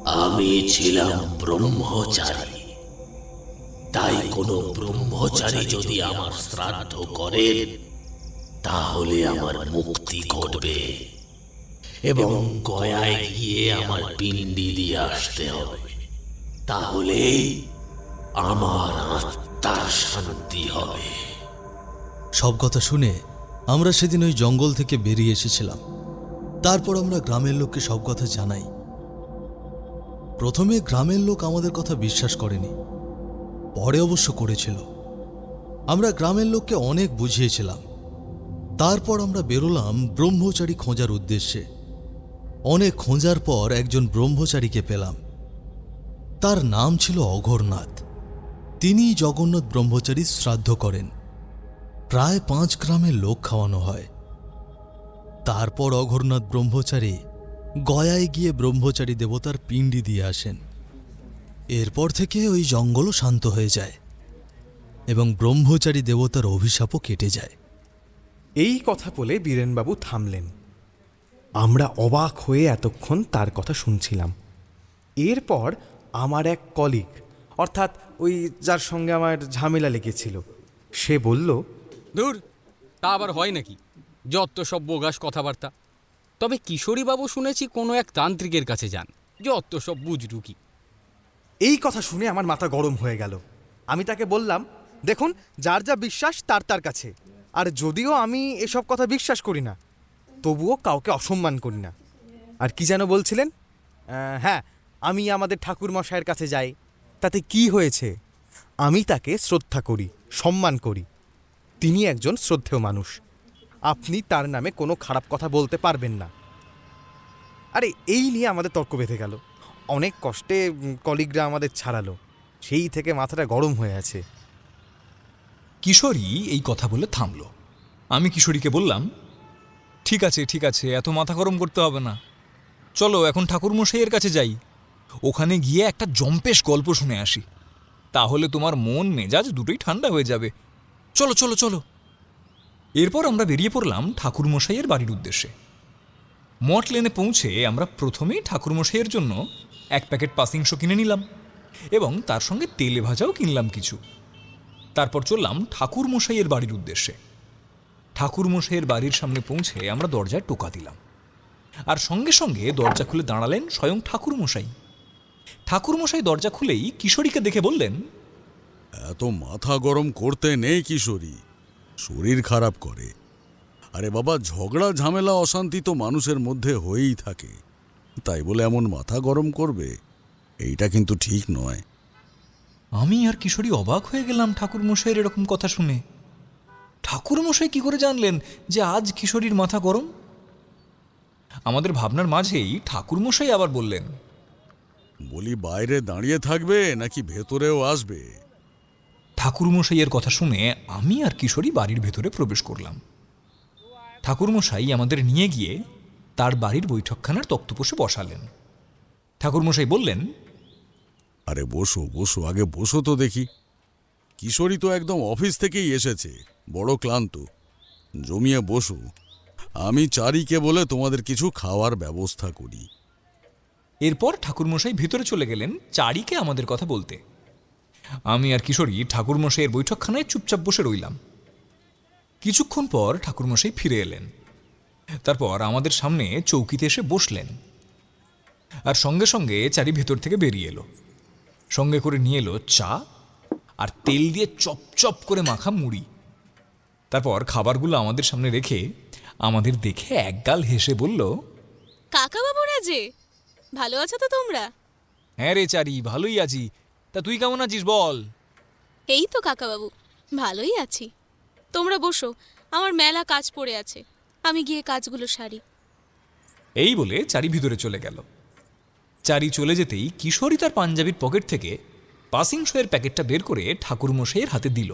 আমি ছিলাম ব্রহ্মচারী, তাই কোনো ব্রহ্মচারী যদি আমার শ্রাদ্ধ করেন তাহলে আমার মুক্তি ঘটবে এবং গয়ায় গিয়ে আমার পিণ্ডি দিয়ে আসতে হবে। তাহলেই আমার আত্মার শান্তি হবে। সব কথা শুনে আমরা সেদিন ওই জঙ্গল থেকে বেরিয়ে এসেছিলাম। তারপর আমরা গ্রামের লোককে সব কথা জানাই। প্রথমে গ্রামের লোক আমাদের কথা বিশ্বাস করেনি, পরে অবশ্য করেছিল। আমরা গ্রামের লোককে অনেক বুঝিয়েছিলাম। তারপর আমরা বেরোলাম ব্রহ্মচারী খোঁজার উদ্দেশ্যে। অনেক খোঁজার পর একজন ব্রহ্মচারীকে পেলাম। তার নাম ছিল অঘোরনাথ। তিনি জগন্নাথ ব্রহ্মচারীর শ্রাদ্ধ করেন। প্রায় 5 গ্রামের লোক খাওয়ানো হয়। তারপর অঘোরনাথ ব্রহ্মচারী গয়ায় গিয়ে ব্রহ্মচারী দেবতার পিণ্ডি দিয়ে আসেন। এরপর থেকে ওই জঙ্গলও শান্ত হয়ে যায় এবং ব্রহ্মচারী দেবতার অভিশাপও কেটে যায়। এই কথা বলে বীরেনবাবু থামলেন। আমরা অবাক হয়ে এতক্ষণ তার কথা শুনছিলাম। এরপর আমার এক কলিগ, অর্থাৎ ওই যার সঙ্গে আমার ঝামেলা লেগেছিল, সে বলল, ধুর, তা আবার হয় নাকি? যত সব বোগাস কথাবার্তা। তবে কিশোরীবাবু শুনেছি কোনো এক তান্ত্রিকের কাছে যান, যত সব বুজরুকি। এই কথা শুনে আমার মাথা গরম হয়ে গেল। আমি তাকে বললাম, দেখুন, যার যা বিশ্বাস তার তার কাছে। আর যদিও আমি এসব কথা বিশ্বাস করি না, তবুও কাউকে অসম্মান করি না। আর কি যেন বলছিলেন? হ্যাঁ, আমি আমাদের ঠাকুর মশাইয়ের কাছে যাই, তাতে কি হয়েছে? আমি তাকে শ্রদ্ধা করি, সম্মান করি। তিনি একজন শ্রদ্ধেয় মানুষ। আপনি তার নামে কোনো খারাপ কথা বলতে পারবেন না। আরে এই নিয়ে আমাদের তর্ক বেঁধে গেল। অনেক কষ্টে কলিগরা আমাদের ছাড়ালো। সেই থেকে মাথাটা গরম হয়ে আছে। কিশোরী এই কথা বলে থামল। আমি কিশোরীকে বললাম, ঠিক আছে ঠিক আছে, এত মাথা গরম করতে হবে না। চলো এখন ঠাকুরমশাইয়ের কাছে যাই, ওখানে গিয়ে একটা জম্পেশ গল্প শুনে আসি, তাহলে তোমার মন মেজাজ দুটোই ঠান্ডা হয়ে যাবে। চলো চলো চলো। এরপর আমরা বেরিয়ে পড়লাম ঠাকুরমশাইয়ের বাড়ির উদ্দেশ্যে। মঠ লেনে পৌঁছে আমরা প্রথমেই ঠাকুরমশাইয়ের জন্য 1 প্যাকেট পাসিংশো কিনে নিলাম এবং তার সঙ্গে তেলে ভাজাও কিনলাম কিছু। তারপর চললাম ঠাকুরমশাইয়ের বাড়ির উদ্দেশ্যে। ঠাকুরমশাইয়ের বাড়ির সামনে পৌঁছে আমরা দরজায় টোকা দিলাম, আর সঙ্গে সঙ্গে দরজা খুলে দাঁড়ালেন স্বয়ং ঠাকুরমশাই। ঠাকুরমশাই দরজা খুলেই কিশোরীকে দেখে বললেন, এত মাথা গরম করতে নেই কিশোরী, শরীর খারাপ করে। আরে বাবা, ঝগড়া ঝামেলা অশান্তি তো মানুষের মধ্যে হয়েই থাকে, তাই বলে এমন মাথা গরম করবে, এইটা কিন্তু ঠিক নয়। আমি আর কিশোরী অবাক হয়ে গেলাম ঠাকুরমশাইয়ের এরকম কথা শুনে। ঠাকুরমশাই কি করে জানলেন যে আজ কিশোরীর মাথা গরম? আমাদের ভাবনার মাঝেই ঠাকুরমশাই আবার বললেন, বলি, বাইরে দাঁড়িয়ে থাকবে নাকি ভেতরেও আসবে? ঠাকুরমশাইয়ের কথা শুনে আমি আর কিশোরী বাড়ির ভেতরে প্রবেশ করলাম। ঠাকুরমশাই আমাদের নিয়ে গিয়ে তার বাড়ির বৈঠকখানার তক্তপোষে বসালেন। ঠাকুরমশাই বললেন, আরে বসো বসো, আগে বসো তো দেখি। কিশোরী তো একদম অফিস থেকেই এসেছে, বড় ক্লান্ত। জমিয়ে বসো, আমি চারিকে বলে তোমাদের কিছু খাওয়ার ব্যবস্থা করি। এরপর ঠাকুরমশাই ভেতরে চলে গেলেন চারিকে আমাদের কথা বলতে। আমি আর কিশোরী ঠাকুরমশাইয়ের বৈঠকখানায় চুপচাপ বসে রইলাম। কিছুক্ষণ পর ঠাকুরমশাই ফিরে এলেন। তারপর আমাদের সামনে চৌকিতে এসে বসলেন, আর সঙ্গে সঙ্গে চারি ভেতর থেকে বেরিয়ে এলো। সঙ্গে করে নিয়ে এলো চা আর তেল দিয়ে চপচপ করে মাখা মুড়ি। তারপর খাবারগুলো আমাদের সামনে রেখে আমাদের দেখে একগাল হেসে বলল, কাকা বাবুরা যে, ভালো আছো তো তোমরা? হ্যাঁ রে চারি, ভালোই আছি। তা তুই কেমন আছিস বল? এই তো কাকা বাবু, ভালোই আছি। তোমরা বসো, আমার মেলা কাজ পড়ে আছে, আমি গিয়ে কাজগুলো সারি। এই বলে চারি ভিতরে চলে গেল। চারি চলে যেতেই কিশোরী তার পাঞ্জাবির পকেট থেকে পাসিংশোয়ের প্যাকেটটা বের করে ঠাকুরমশাইয়ের হাতে দিল।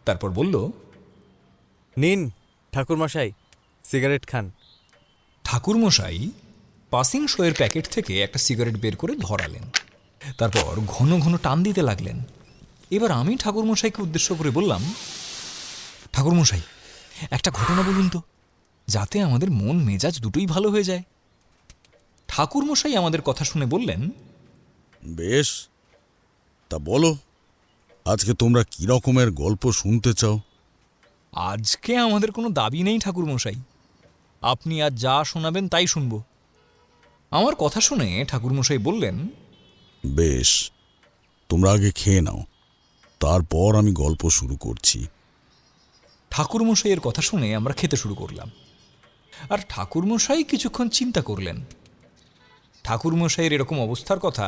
তারপর বলল, নিন ঠাকুরমশাই, সিগারেট খান। ঠাকুরমশাই পাসিংশোয়ের প্যাকেট থেকে একটা সিগারেট বের করে ধরালেন। তারপর ঘন ঘন টান দিতে লাগলেন। এবার আমি ঠাকুরমশাইকে উদ্দেশ্য করে বললাম, ঠাকুরমশাই, একটা ঘটনা বলুন তো, যাতে আমাদের মন মেজাজ দুটোই ভালো হয়ে যায়। ঠাকুরমশাই আমাদের কথা শুনে বললেন, বেশ, তা বলো, আজকে তোমরা কি রকমের গল্প শুনতে চাও? আজকে আমাদের কোনো দাবি নেই ঠাকুরমশাই, আপনি আজ যা শোনাবেন তাই শুনব। আমার কথা শুনে ঠাকুরমশাই বললেন, বেশ, তোমরা আগে খেয়ে নাও, তারপর আমি গল্প শুরু করছি। ঠাকুরমশাইয়ের কথা শুনে আমরা খেতে শুরু করলাম। আর ঠাকুরমশাই কিছুক্ষণ চিন্তা করলেন। ঠাকুরমশাইয়ের এরকম অবস্থার কথা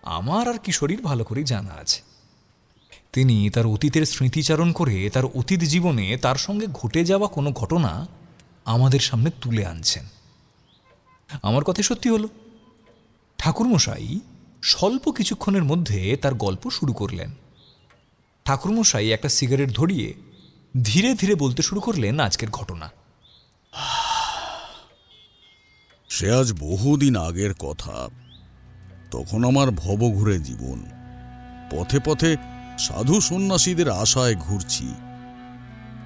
আমার আর কিশোরীর ভালো করেই জানা আছে। তিনি তার অতীতের স্মৃতিচারণ করে তার অতীত জীবনে তার সঙ্গে ঘটে যাওয়া কোনো ঘটনা আমাদের সামনে তুলে আনছেন। আমার কথা সত্যি হলো। ঠাকুরমশাই স্বল্প কিছুক্ষণের মধ্যে তার গল্প শুরু করলেন। ঠাকুরমশাই একটা সিগারেট ধরিয়ে ধীরে ধীরে বলতে শুরু করলেন আজকের ঘটনা। সে আজ বহুদিন আগের কথা। তখন আমার ভবঘুরে জীবন। পথে পথে সাধু সন্ন্যাসীদের আশায় ঘুরছি।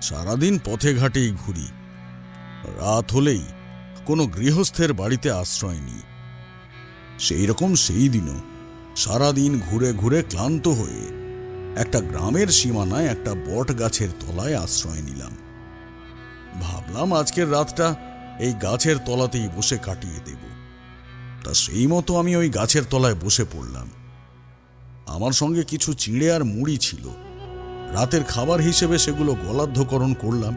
সারাদিন পথে ঘাটেই ঘুরি। রাত হলেই কোনো গৃহস্থের বাড়িতে আশ্রয় নিই। সেই রকম সেই দিনও সারাদিন ঘুরে ঘুরে ক্লান্ত হয়ে একটা গ্রামের সীমানায় একটা বট গাছের তলায় আশ্রয় নিলাম। ভাবলাম আজকের রাতটা এই গাছের তলাতেই বসে কাটিয়ে দেব। তা সেই মতো আমি ওই গাছের তলায় বসে পড়লাম। আমার সঙ্গে কিছু চিঁড়ে আর মুড়ি ছিল। রাতের খাবার হিসেবে সেগুলো গলাধ্যকরণ করলাম।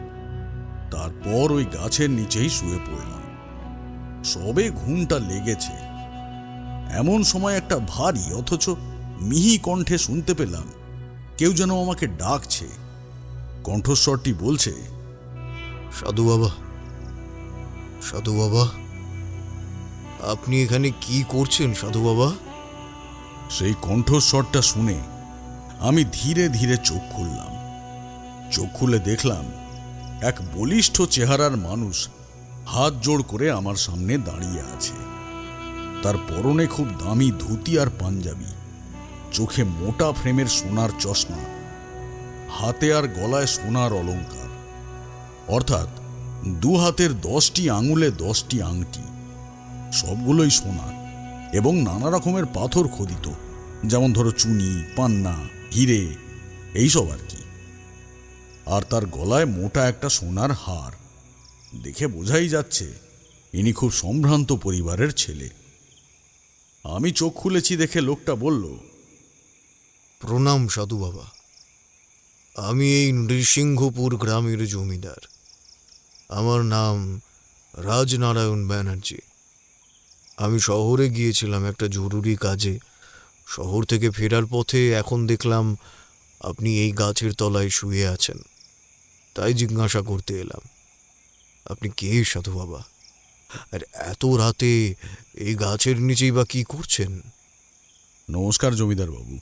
তারপর ওই গাছের নিচেই শুয়ে পড়লাম। সবে ঘুমটা লেগেছে, এমন সময় একটা ভারী অথচ মিহি কণ্ঠে শুনতে পেলাম কেউ যেন আমাকে ডাকছে। কণ্ঠস্বরটি বলছে, সাধু বাবা, সাধু বাবা, আপনি এখানে কি করছেন সাধু বাবা? সেই কণ্ঠস্বরটা শুনে আমি ধীরে ধীরে চোখ খুললাম। চোখ খুলে দেখলাম এক বলিষ্ঠ চেহারার মানুষ হাত জোড় করে আমার সামনে দাঁড়িয়ে আছে। তার পরনে খুব দামি ধুতি আর পাঞ্জাবি, চোখে মোটা ফ্রেমের সোনার চশমা, হাতে আর গলায় সোনার অলংকার, অর্থাৎ দু হাতের 10টি আঙুলে 10টি আংটি, সবগুলোই সোনার এবং নানা রকমের পাথর খোদিত, যেমন ধরো চুনি, পান্না, হিরে, এইসব আর কি। আর তার গলায় মোটা একটা সোনার হার। দেখে বোঝাই যাচ্ছে ইনি খুব সম্ভ্রান্ত পরিবারের ছেলে। আমি চোখ খুলেছি দেখে লোকটা বলল, প্রণাম সাধু বাবা, আমি এই নৃসিংহপুর গ্রামের জমিদার। আমার নাম রাজনারায়ণ ব্যানার্জি। আমি শহরে গিয়েছিলাম একটা জরুরি কাজে। শহর থেকে ফেরার পথে এখন দেখলাম আপনি এই গাছের তলায় শুয়ে আছেন, তাই জিজ্ঞাসা করতে এলাম আপনি কে সাধু বাবা, আর এত রাতে এই গাছের নিচেই বা কি করছেন? নমস্কার জমিদার বাবু,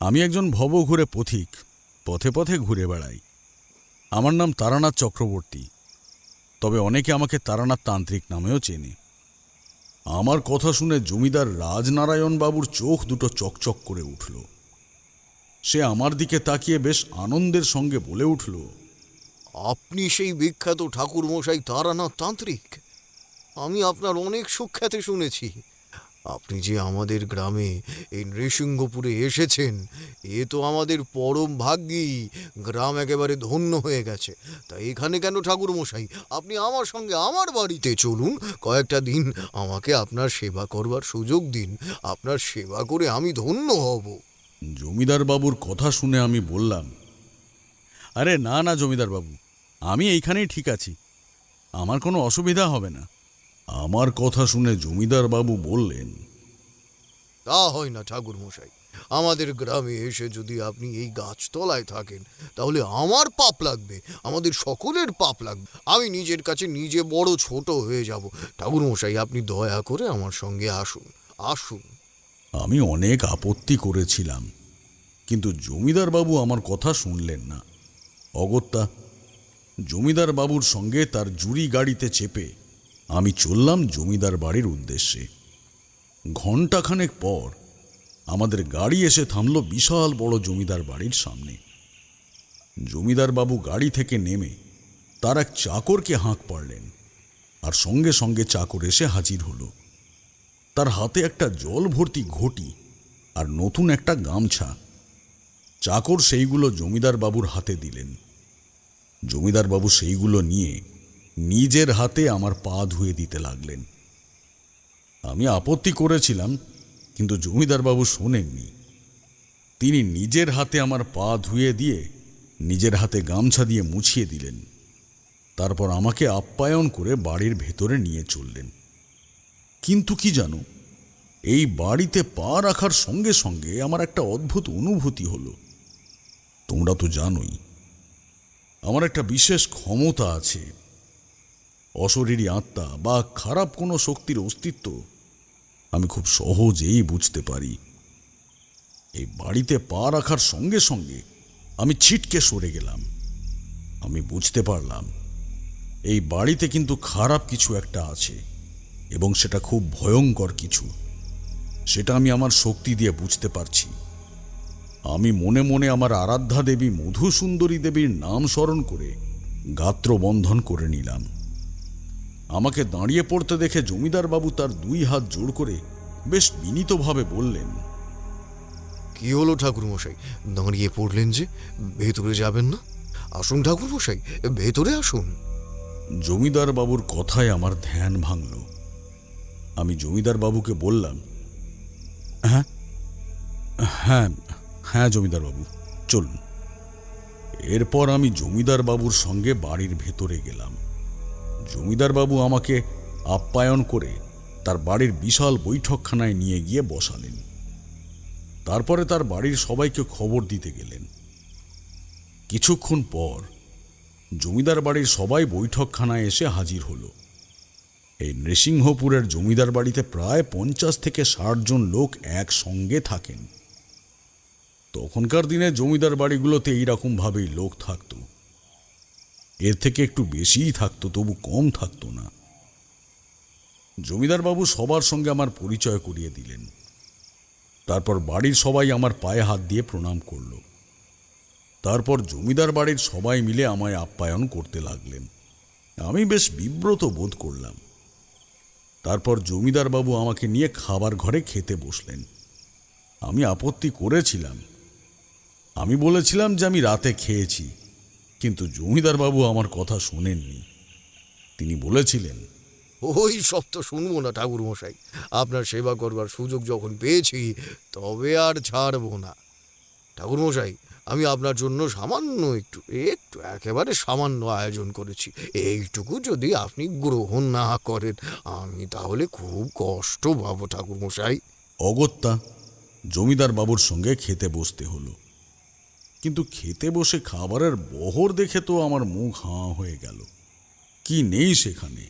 আমি একজন ভবঘুরে পথিক, পথে পথে ঘুরে বেড়াই। আমার নাম তারানাথ চক্রবর্তী, তবে অনেকে আমাকে তারানাথ তান্ত্রিক নামেও চেনে। আমার কথা শুনে জমিদার রাজনারায়ণ বাবুর চোখ দুটো চকচক করে উঠল। সে আমার দিকে তাকিয়ে বেশ আনন্দের সঙ্গে বলে উঠল, আপনি সেই বিখ্যাত ঠাকুর মশাই তারানাথ তান্ত্রিক? আমি আপনার অনেক সুখ্যাতি শুনেছি। আপনি যে আমাদের গ্রামে এই নৃসিংহপুরে এসেছেন, এ তো আমাদের পরম ভাগ্যি। গ্রাম একেবারে ধন্য হয়ে গেছে। তা এখানে কেন ঠাকুর মশাই? আপনি আমার সঙ্গে আমার বাড়িতে চলুন, কয়েকটা দিন আমাকে আপনার সেবা করবার সুযোগ দিন। আপনার সেবা করে আমি ধন্য হব। জমিদার বাবুর কথা শুনে আমি বললাম, আরে না না জমিদার বাবু, আমি এইখানেই ঠিক আছি, আমার কোনো অসুবিধা হবে না। আমার কথা শুনে জমিদার বাবু বললেন, তা হয় না ঠাকুর মশাই, আমাদের গ্রামে এসে যদি আপনি এই গাছতলায় থাকেন তাহলে আমার পাপ লাগবে, আমাদের সকলের পাপ লাগবে। আমি নিজের কাছে নিজে বড় ছোট হয়ে যাব। ঠাকুর মশাই, আপনি দয়া করে আমার সঙ্গে আসুন, আসুন। আমি অনেক আপত্তি করেছিলাম, কিন্তু জমিদার বাবু আমার কথা শুনলেন না। অগত্যা জমিদার বাবুর সঙ্গে তার জুরি গাড়িতে চেপে আমি চললাম জমিদার বাড়ির উদ্দেশ্যে। ঘণ্টাখানেক পর আমাদের গাড়ি এসে থামল বিশাল বড় জমিদার বাড়ির সামনে। জমিদার বাবু গাড়ি থেকে নেমে তার এক চাকরকে হাঁক পাড়লেন, আর সঙ্গে সঙ্গে চাকর এসে হাজির হলো। তার হাতে একটা জল ভর্তি ঘটি আর নতুন একটা গামছা। চাকর সেইগুলো জমিদার বাবুর হাতে দিলেন। জমিদার বাবু সেইগুলো নিয়ে নিজের হাতে আমার পা ধুয়ে দিতে লাগলেন। আমি আপত্তি করেছিলাম, কিন্তু জমিদার বাবু শোনেননি। তিনি নিজের হাতে আমার পা ধুয়ে দিয়ে নিজের হাতে গামছা দিয়ে মুছিয়ে দিলেন। তারপর আমাকে আপ্যায়ন করে বাড়ির ভেতরে নিয়ে চললেন। কিন্তু কি জানো, এই বাড়িতে পা রাখার সঙ্গে সঙ্গে আমার একটা অদ্ভুত অনুভূতি হলো। তোমরা তো জানোই আমার একটা বিশেষ ক্ষমতা আছে। অশরীরী আত্মা বা খারাপ কোনো শক্তির অস্তিত্ব আমি খুব সহজেই বুঝতে পারি। এই বাড়িতে পা রাখার সঙ্গে সঙ্গে আমি ছিটকে সরে গেলাম। আমি বুঝতে পারলাম এই বাড়িতে কিন্তু খারাপ কিছু একটা আছে, এবং সেটা খুব ভয়ঙ্কর কিছু। সেটা আমি আমার শক্তি দিয়ে বুঝতে পারছি। আমি মনে মনে আমার আরাধ্যা দেবী মধুসুন্দরী দেবীর নাম স্মরণ করে গাত্রবন্ধন করে নিলাম। আমাকে দাঁড়িয়ে পড়তে দেখে জমিদার বাবু তার 2 হাত জোড় করে বেশ বিনীতভাবে বললেন, কি হলো ঠাকুরমশাই, দাঁড়িয়ে পড়লেন যে? ভেতরে যাবেন না? আসুন ঠাকুরমশাই, ভেতরে আসুন। জমিদার বাবুর কথায় আমার ধ্যান ভাঙল। আমি জমিদার বাবুকে বললাম, হ্যাঁ হ্যাঁ হ্যাঁ জমিদার বাবু, চলুন। এরপর আমি জমিদার বাবুর সঙ্গে বাড়ির ভেতরে গেলাম। জমিদার বাবু আমাকে আপ্যায়ন করে তার বাড়ির বিশাল বৈঠকখানায় নিয়ে গিয়ে বসালেন। তারপরে তার বাড়ির সবাইকে খবর দিতে গেলেন। কিছুক্ষণ পর জমিদার বাড়ির সবাই বৈঠকখানায় এসে হাজির হলো। এই নৃসিংহপুরের জমিদার বাড়িতে প্রায় 50 থেকে 60 জন লোক একসঙ্গে থাকেন। তখনকার দিনে জমিদার বাড়িগুলোতে এইরকম ভাবেই লোক থাকতো। এর থেকে একটু বেশিই থাকতো, তবু কম থাকতো না। জমিদার বাবু সবার সঙ্গে আমার পরিচয় করিয়ে দিলেন। তারপর বাড়ির সবাই আমার পায়ে হাত দিয়ে প্রণাম করল। তারপর জমিদার বাড়ির সবাই মিলে আমায় আপ্যায়ন করতে লাগলেন। আমি বেশ বিব্রত বোধ করলাম। তারপর জমিদার বাবু আমাকে নিয়ে খাবার ঘরে খেতে বসলেন। আমি আপত্তি করেছিলাম। আমি বলেছিলাম যে আমি রাতে খেয়েছি, কিন্তু জমিদার বাবু আমার কথা শোনেননি। তিনি বলেছিলেন, ওই সব তো শুনবো না ঠাকুরমশাই, আপনার সেবা করবার সুযোগ যখন পেয়েছি তবে আর ছাড়বো না। ঠাকুরমশাই, আমি আপনার জন্য সামান্য একটু একেবারে সামান্য আয়োজন করেছি। এইটুকু যদি আপনি গ্রহণ না করেন আমি তাহলে খুব কষ্ট পাবো ঠাকুরমশাই। অগত্যা জমিদার বাবুর সঙ্গে খেতে বসতে হলো। কিন্তু খেতে বসে খাবারের বহর দেখে তো আমার মুখ হাঁ হয়ে গেল। কি নেই সেখানে?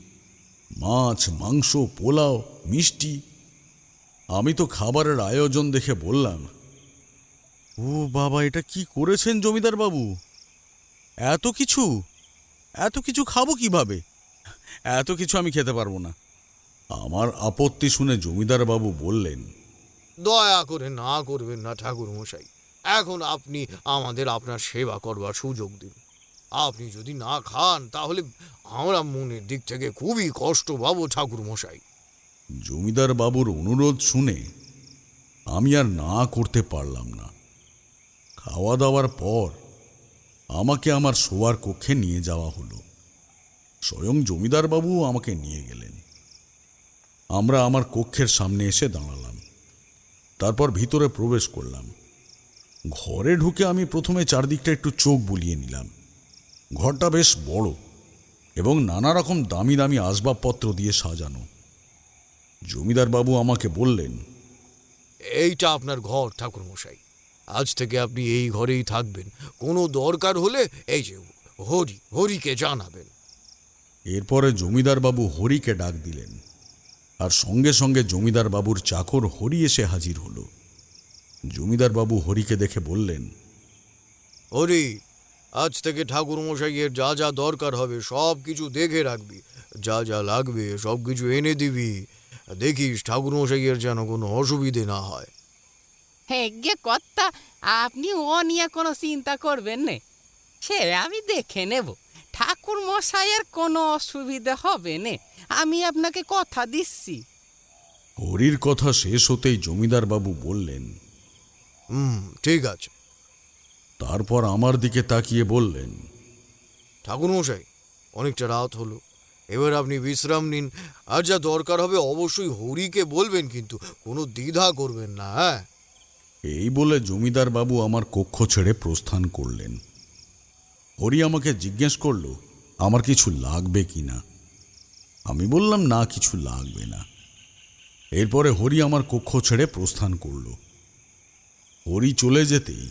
মাছ, মাংস, পোলাও, মিষ্টি। আমি তো খাবারের আয়োজন দেখে বললাম, ও বাবা, এটা কি করেছেন জমিদার বাবু? এত কিছু খাবো কিভাবে? এত কিছু আমি খেতে পারবো না। আমার আপত্তি শুনে জমিদার বাবু বললেন, দয়া করে না করবেন না ঠাকুরমশাই, এখন আপনি আমাদের আপনার সেবা করবার সুযোগ দিন। আপনি যদি না খান তাহলে আমরা মনের দিক থেকে খুবই কষ্ট পাবো ঠাকুরমশাই। জমিদার বাবুর অনুরোধ শুনে আমি আর না করতে পারলাম না। খাওয়া দাওয়ার পর আমাকে আমার শোয়ার কক্ষে নিয়ে যাওয়া হলো। স্বয়ং জমিদার বাবু আমাকে নিয়ে গেলেন। আমরা আমার কক্ষের সামনে এসে দাঁড়ালাম। তারপর ভিতরে প্রবেশ করলাম। ঘরে ঢুকে আমি প্রথমে চারদিকটা একটু চোখ বুলিয়ে নিলাম। ঘরটা বেশ বড় এবং নানা রকম দামি দামি আসবাবপত্র দিয়ে সাজানো। জমিদার বাবু আমাকে বললেন, এইটা আপনার ঘর ঠাকুরমশাই, আজ থেকে আপনি এই ঘরেই থাকবেন। কোনো দরকার হলে এই যে হরিকে জানাবেন। এরপরে জমিদার বাবু হরিকে ডাক দিলেন, আর সঙ্গে সঙ্গে জমিদার বাবুর চাকর হরি এসে হাজির হলো। জমিদার বাবু হরিকে দেখে বললেন, হরি, আজ থেকে ঠাকুরমশাইয়ের যা যা দরকার হবে সব কিছু দেখে রাখবি, যা যা লাগবে সব কিছু এনে দিবি। দেখিস ঠাকুরমশাইয়ের যেন কোনো অসুবিধে না হয়। হেগে কর্তা, আপনি ও নিয়ে কোনো চিন্তা করবেন না, সে আমি দেখে নেব। ঠাকুর মশাইয়ের কোনো অসুবিধা হবে না, আমি আপনাকে কথা দিচ্ছি। হরির কথা শেষ হতেই জমিদার বাবু বললেন, ঠিক আছে। তারপর আমার দিকে তাকিয়ে বললেন, ঠাকুরমশাই, অনেকটা রাত হলো, এবার আপনি বিশ্রাম নিন। আর যা দরকার হবে অবশ্যই হরিকে বলবেন, কিন্তু কোনো দ্বিধা করবেন না। হ্যাঁ, এই বলে জমিদার বাবু আমার কক্ষ ছেড়ে প্রস্থান করলেন। হরি আমাকে জিজ্ঞেস করল আমার কিছু লাগবে কি না। আমি বললাম না, কিছু লাগবে না। এরপরে হরি আমার কক্ষ ছেড়ে প্রস্থান করল। হরি চলে যেতেই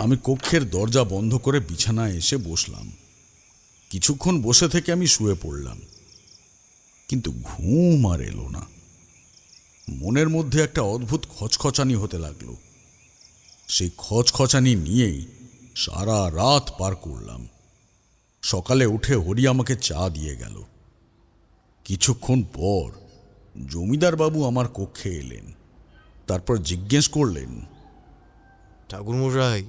আমি কক্ষের দরজা বন্ধ করে বিছানায় এসে বসলাম। কিছুক্ষণ বসে থেকে আমি শুয়ে পড়লাম, কিন্তু ঘুম আর এলো না। মনের মধ্যে একটা অদ্ভুত খচখচানি হতে লাগলো। সেই খচখচানি নিয়েই সারা রাত পার করলাম। সকালে উঠে হরি আমাকে চা দিয়ে গেল। কিছুক্ষণ পর জমিদার বাবু আমার কক্ষে এলেন। তারপর জিজ্ঞেস করলেন, ঠাকুরমশাই,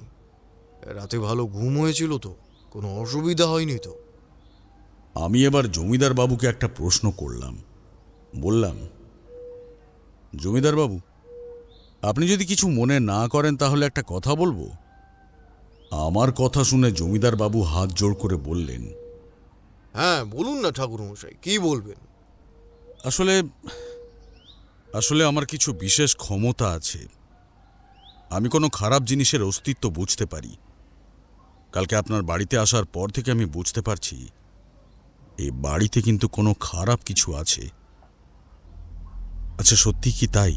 রাতে ভালো ঘুম হয়েছিল তো? কোনো অসুবিধা হয়নি তো? আমি এবার জমিদার বাবুকে একটা প্রশ্ন করলাম। বললাম, জমিদার বাবু, আপনি যদি কিছু মনে না করেন তাহলে একটা কথা বলবো। আমার কথা শুনে জমিদার বাবু হাত জোড় করে বললেন, হ্যাঁ বলুন না ঠাকুরমশাই, কি বলবেন? আসলে আমার কিছু বিশেষ ক্ষমতা আছে। আমি কোনো খারাপ জিনিসের অস্তিত্ব বুঝতে পারি। কালকে আপনার বাড়িতে আসার পর থেকে আমি বুঝতে পারছি এই বাড়িতে কিন্তু কোনো খারাপ কিছু আছে। আচ্ছা, সত্যি কি তাই?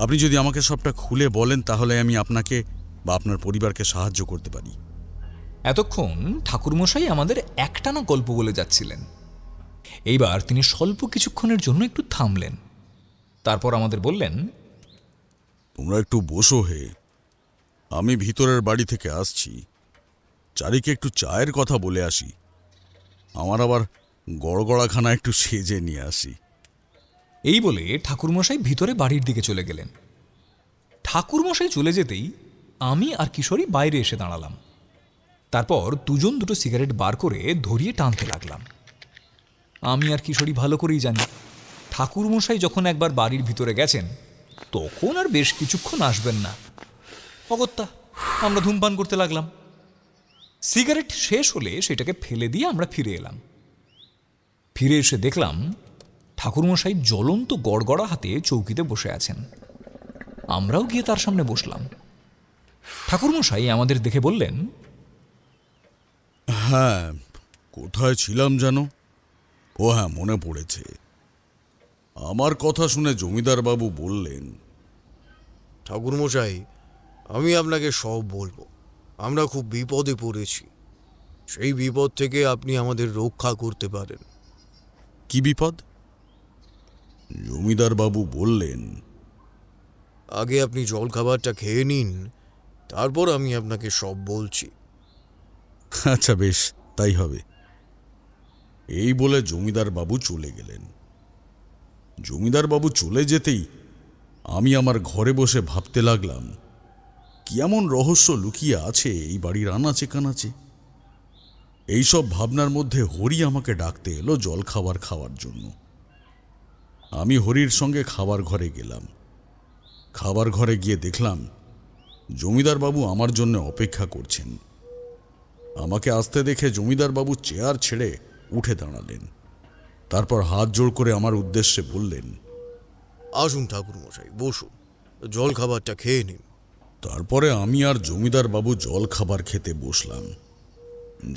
আপনি যদি আমাকে সবটা খুলে বলেন তাহলে আমি আপনাকে বা আপনার পরিবারকে সাহায্য করতে পারি। এতক্ষণ ঠাকুরমশাই আমাদের একটানা গল্প বলে যাচ্ছিলেন। এইবার তিনি স্বল্প কিছুক্ষণের জন্য একটু থামলেন। তারপর আমাদের বললেন, তোমরা একটু বসো হে, আমি ভিতরের বাড়ি থেকে আসছি। চারিকে একটু চায়ের কথা বলে আসি। আমার আবার গড়গড়াখানা একটু সেজে নিয়ে আসি। এই বলে ঠাকুরমশাই ভিতরে বাড়ির দিকে চলে গেলেন। ঠাকুরমশাই চলে যেতেই আমি আর কিশোরী বাইরে এসে দাঁড়ালাম। তারপর দুজন দুটো সিগারেট বার করে ধরিয়ে টানতে লাগলাম। আমি আর কিশোরী ভালো করেই জানি, ঠাকুরমশাই যখন একবার বাড়ির ভিতরে গেছেন তখন আর বেশ কিছুক্ষণ আসবেন না। অগত্যা আমরা ধূমপান করতে লাগলাম। সিগারেট শেষ হলে সেটাকে ফেলে দিয়ে আমরা ফিরে এলাম। ফিরে এসে দেখলাম ঠাকুরমশাই জ্বলন্ত গড়গড়া হাতে চৌকিতে বসে আছেন। আমরাও গিয়ে তার সামনে বসলাম। ঠাকুরমশাই আমাদের দেখে বললেন, হ্যাঁ, কোথায় ছিলাম জানো? ও হ্যাঁ, মনে পড়েছে। আমার কথা শুনে জমিদার বাবু বললেন, ঠাকুরমশাই, আমি আপনাকে সব বলবো। আমরা খুব বিপদে পড়েছি। সেই বিপদ থেকে আপনি আমাদের রক্ষা করতে পারেন। কি বিপদ? জমিদার বাবু বললেন, আগে আপনি জলখাবারটা খেয়ে নিন, তারপর আমি আপনাকে সব বলছি। আচ্ছা বেশ, তাই হবে। এই বলে জমিদার বাবু চলে গেলেন। জমিদার বাবু চলে যেতেই আমি আমার ঘরে বসে ভাবতে লাগলাম, কি এমন রহস্য লুকিয়ে আছে এই বাড়ির আনাচে কানাচে। এইসব ভাবনার মধ্যে হরি আমাকে ডাকতে এলো জলখাবার খাওয়ার জন্য। আমি হরির সঙ্গে খাবার ঘরে গেলাম। খাবার ঘরে গিয়ে দেখলাম জমিদার বাবু আমার জন্য অপেক্ষা করছেন। আমাকে আসতে দেখে জমিদার বাবু চেয়ার ছেড়ে উঠে দাঁড়ালেন। তারপর হাত জোড় করে আমার উদ্দেশ্যে বললেন, আসুন ঠাকুরমশাই, বসুন, জলখাবারটা খেয়ে নিন। তারপরে আমি আর জমিদার বাবু জল খাবার খেতে বসলাম।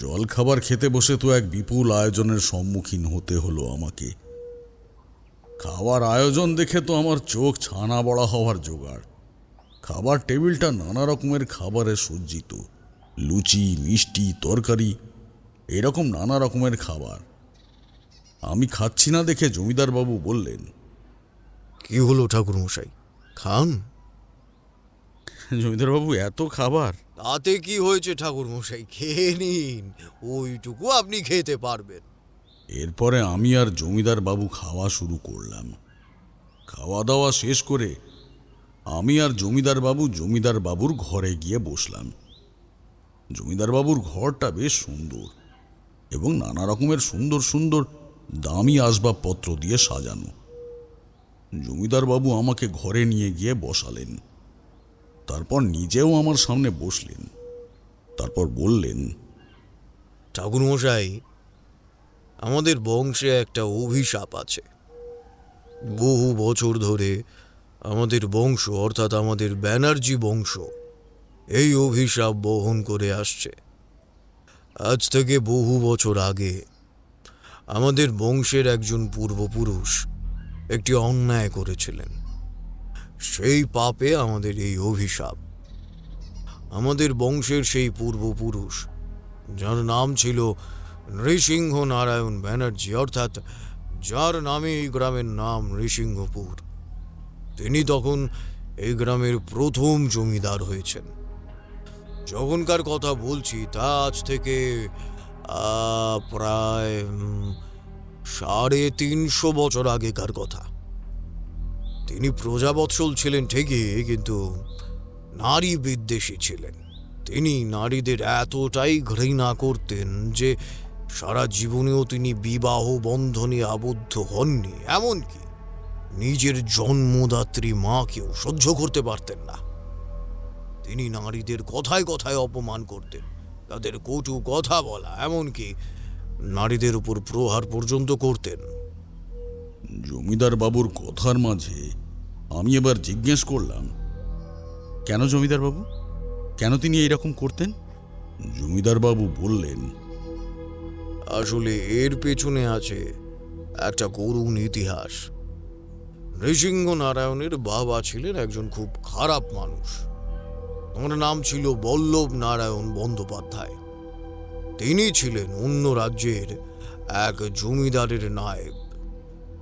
জল খাবার খেতে বসে তো এক বিপুল আয়োজনের সম্মুখীন হতে হলো আমাকে। খাওয়ার আয়োজন দেখে তো আমার চোখ ছানা বড়া হওয়ার জোগাড়। খাবার টেবিলটা নানা রকমের খাবারে সজ্জিত। লুচি, মিষ্টি, তরকারি, এরকম নানা রকমের খাবার। আমি খাচ্ছি না দেখে জমিদার বাবু বললেন, কি হলো ঠাকুরমশাই, খান। জমিদার বাবু, এত খাবার? তাতে কি হয়েছে ঠাকুরমশাই, খেয়ে নিন, ওইটুকু আপনি খেতে পারবেন। এরপরে আমি আর জমিদার বাবু খাওয়া শুরু করলাম। খাওয়া দাওয়া শেষ করে আমি আর জমিদার বাবুর ঘরে গিয়ে বসলাম। জমিদার বাবুর ঘরটা বেশ সুন্দর এবং নানা রকমের সুন্দর সুন্দর দামি আসবাবপত্র দিয়ে সাজানো। জমিদার বাবু আমাকে ঘরে নিয়ে গিয়ে বসালেন। তারপর নিজেও আমার সামনে বসলেন। তারপর বললেন, ঠাকুরমশাই, আমাদের বংশে একটা অভিশাপ আছে। বহু বছর ধরে আমাদের বংশ, অর্থাৎ আমাদের ব্যানার্জি বংশ, এই অভিশাপ বহন করে আসছে। আজ থেকে বহু বছর আগে আমাদের বংশের একজন পূর্বপুরুষ একটি অন্যায় করেছিলেন। সেই পাপে আমাদের এই অভিশাপ। আমাদের বংশের সেই পূর্বপুরুষ, যার নাম ছিল নৃসিংহ নারায়ণ ব্যানার্জি, অর্থাৎ যার নামে এই গ্রামের নাম নৃসিংহপুর, তিনি তখন এই গ্রামের প্রথম জমিদার হয়েছেন। যখনকার কথা বলছি তা আজ থেকে প্রায় 350 বছর আগেকার কথা। তিনি প্রজাবৎসল ছিলেন ঠিকই, কিন্তু নারী বিদ্বেষী ছিলেন। তিনি নারীদের এতটাই ঘৃণা করতেন যে সারা জীবনেও তিনি বিবাহ বন্ধনে আবদ্ধ হননি, এমনকি নিজের জন্মদাত্রী মাকেও সহ্য করতে পারতেন না। তিনি নারীদের কথায় কথায় অপমান করতেন, তাদের কটু কথা বলা, এমনকি নারীদের উপর প্রহার পর্যন্ত করতেন। জমিদার বাবুর কথার মাঝে আমি এবার জিজ্ঞেস করলাম, কেন জমিদার বাবু, কেন তিনি এইরকম করতেন? জমিদার বাবু বললেন, আসলে এর পেছনে আছে একটা করুণ ইতিহাস। নৃসিংহ নারায়ণের বাবা ছিলেন একজন খুব খারাপ মানুষ। ওনার নাম ছিল বল্লভ নারায়ণ বন্দ্যোপাধ্যায়। তিনি ছিলেন অন্য রাজ্যের এক জমিদারের নায়েব।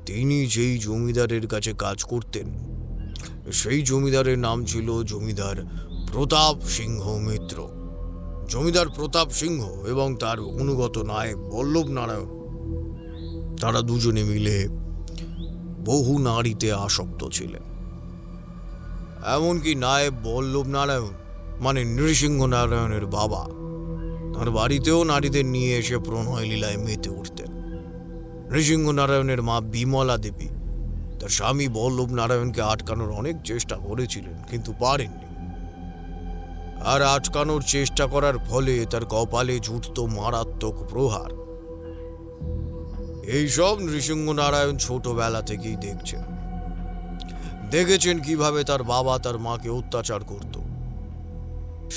তিনি যেই জমিদারের কাছে কাজ করতেন, সেই জমিদারের নাম ছিল জমিদার প্রতাপ সিংহ মিত্র। জমিদার প্রতাপ সিংহ এবং তার অনুগত নায়েব বল্লভ নারায়ণ, তারা দুজনে মিলে বহু নারীতে আসক্ত ছিলেন। এমনকি নায়েব বল্লভ নারায়ণ, মানে নৃসিংহ নারায়ণের বাবা, তার বাড়িতেও নারীদের নিয়ে এসে প্রণয় লীলায় মেতে উঠতেন। নৃসিংহ নারায়ণের মা বিমলা দেবী তার স্বামী বল্লভ নারায়ণকে আটকানোর অনেক চেষ্টা করেছিলেন, কিন্তু পারেননি। আর আটকানোর চেষ্টা করার ফলে তার কপালে জুটত মারাত্মক প্রহার। এইসব নৃসিংহ নারায়ণ ছোটবেলা থেকেই দেখেছেন কিভাবে তার বাবা তার মাকে অত্যাচার করত।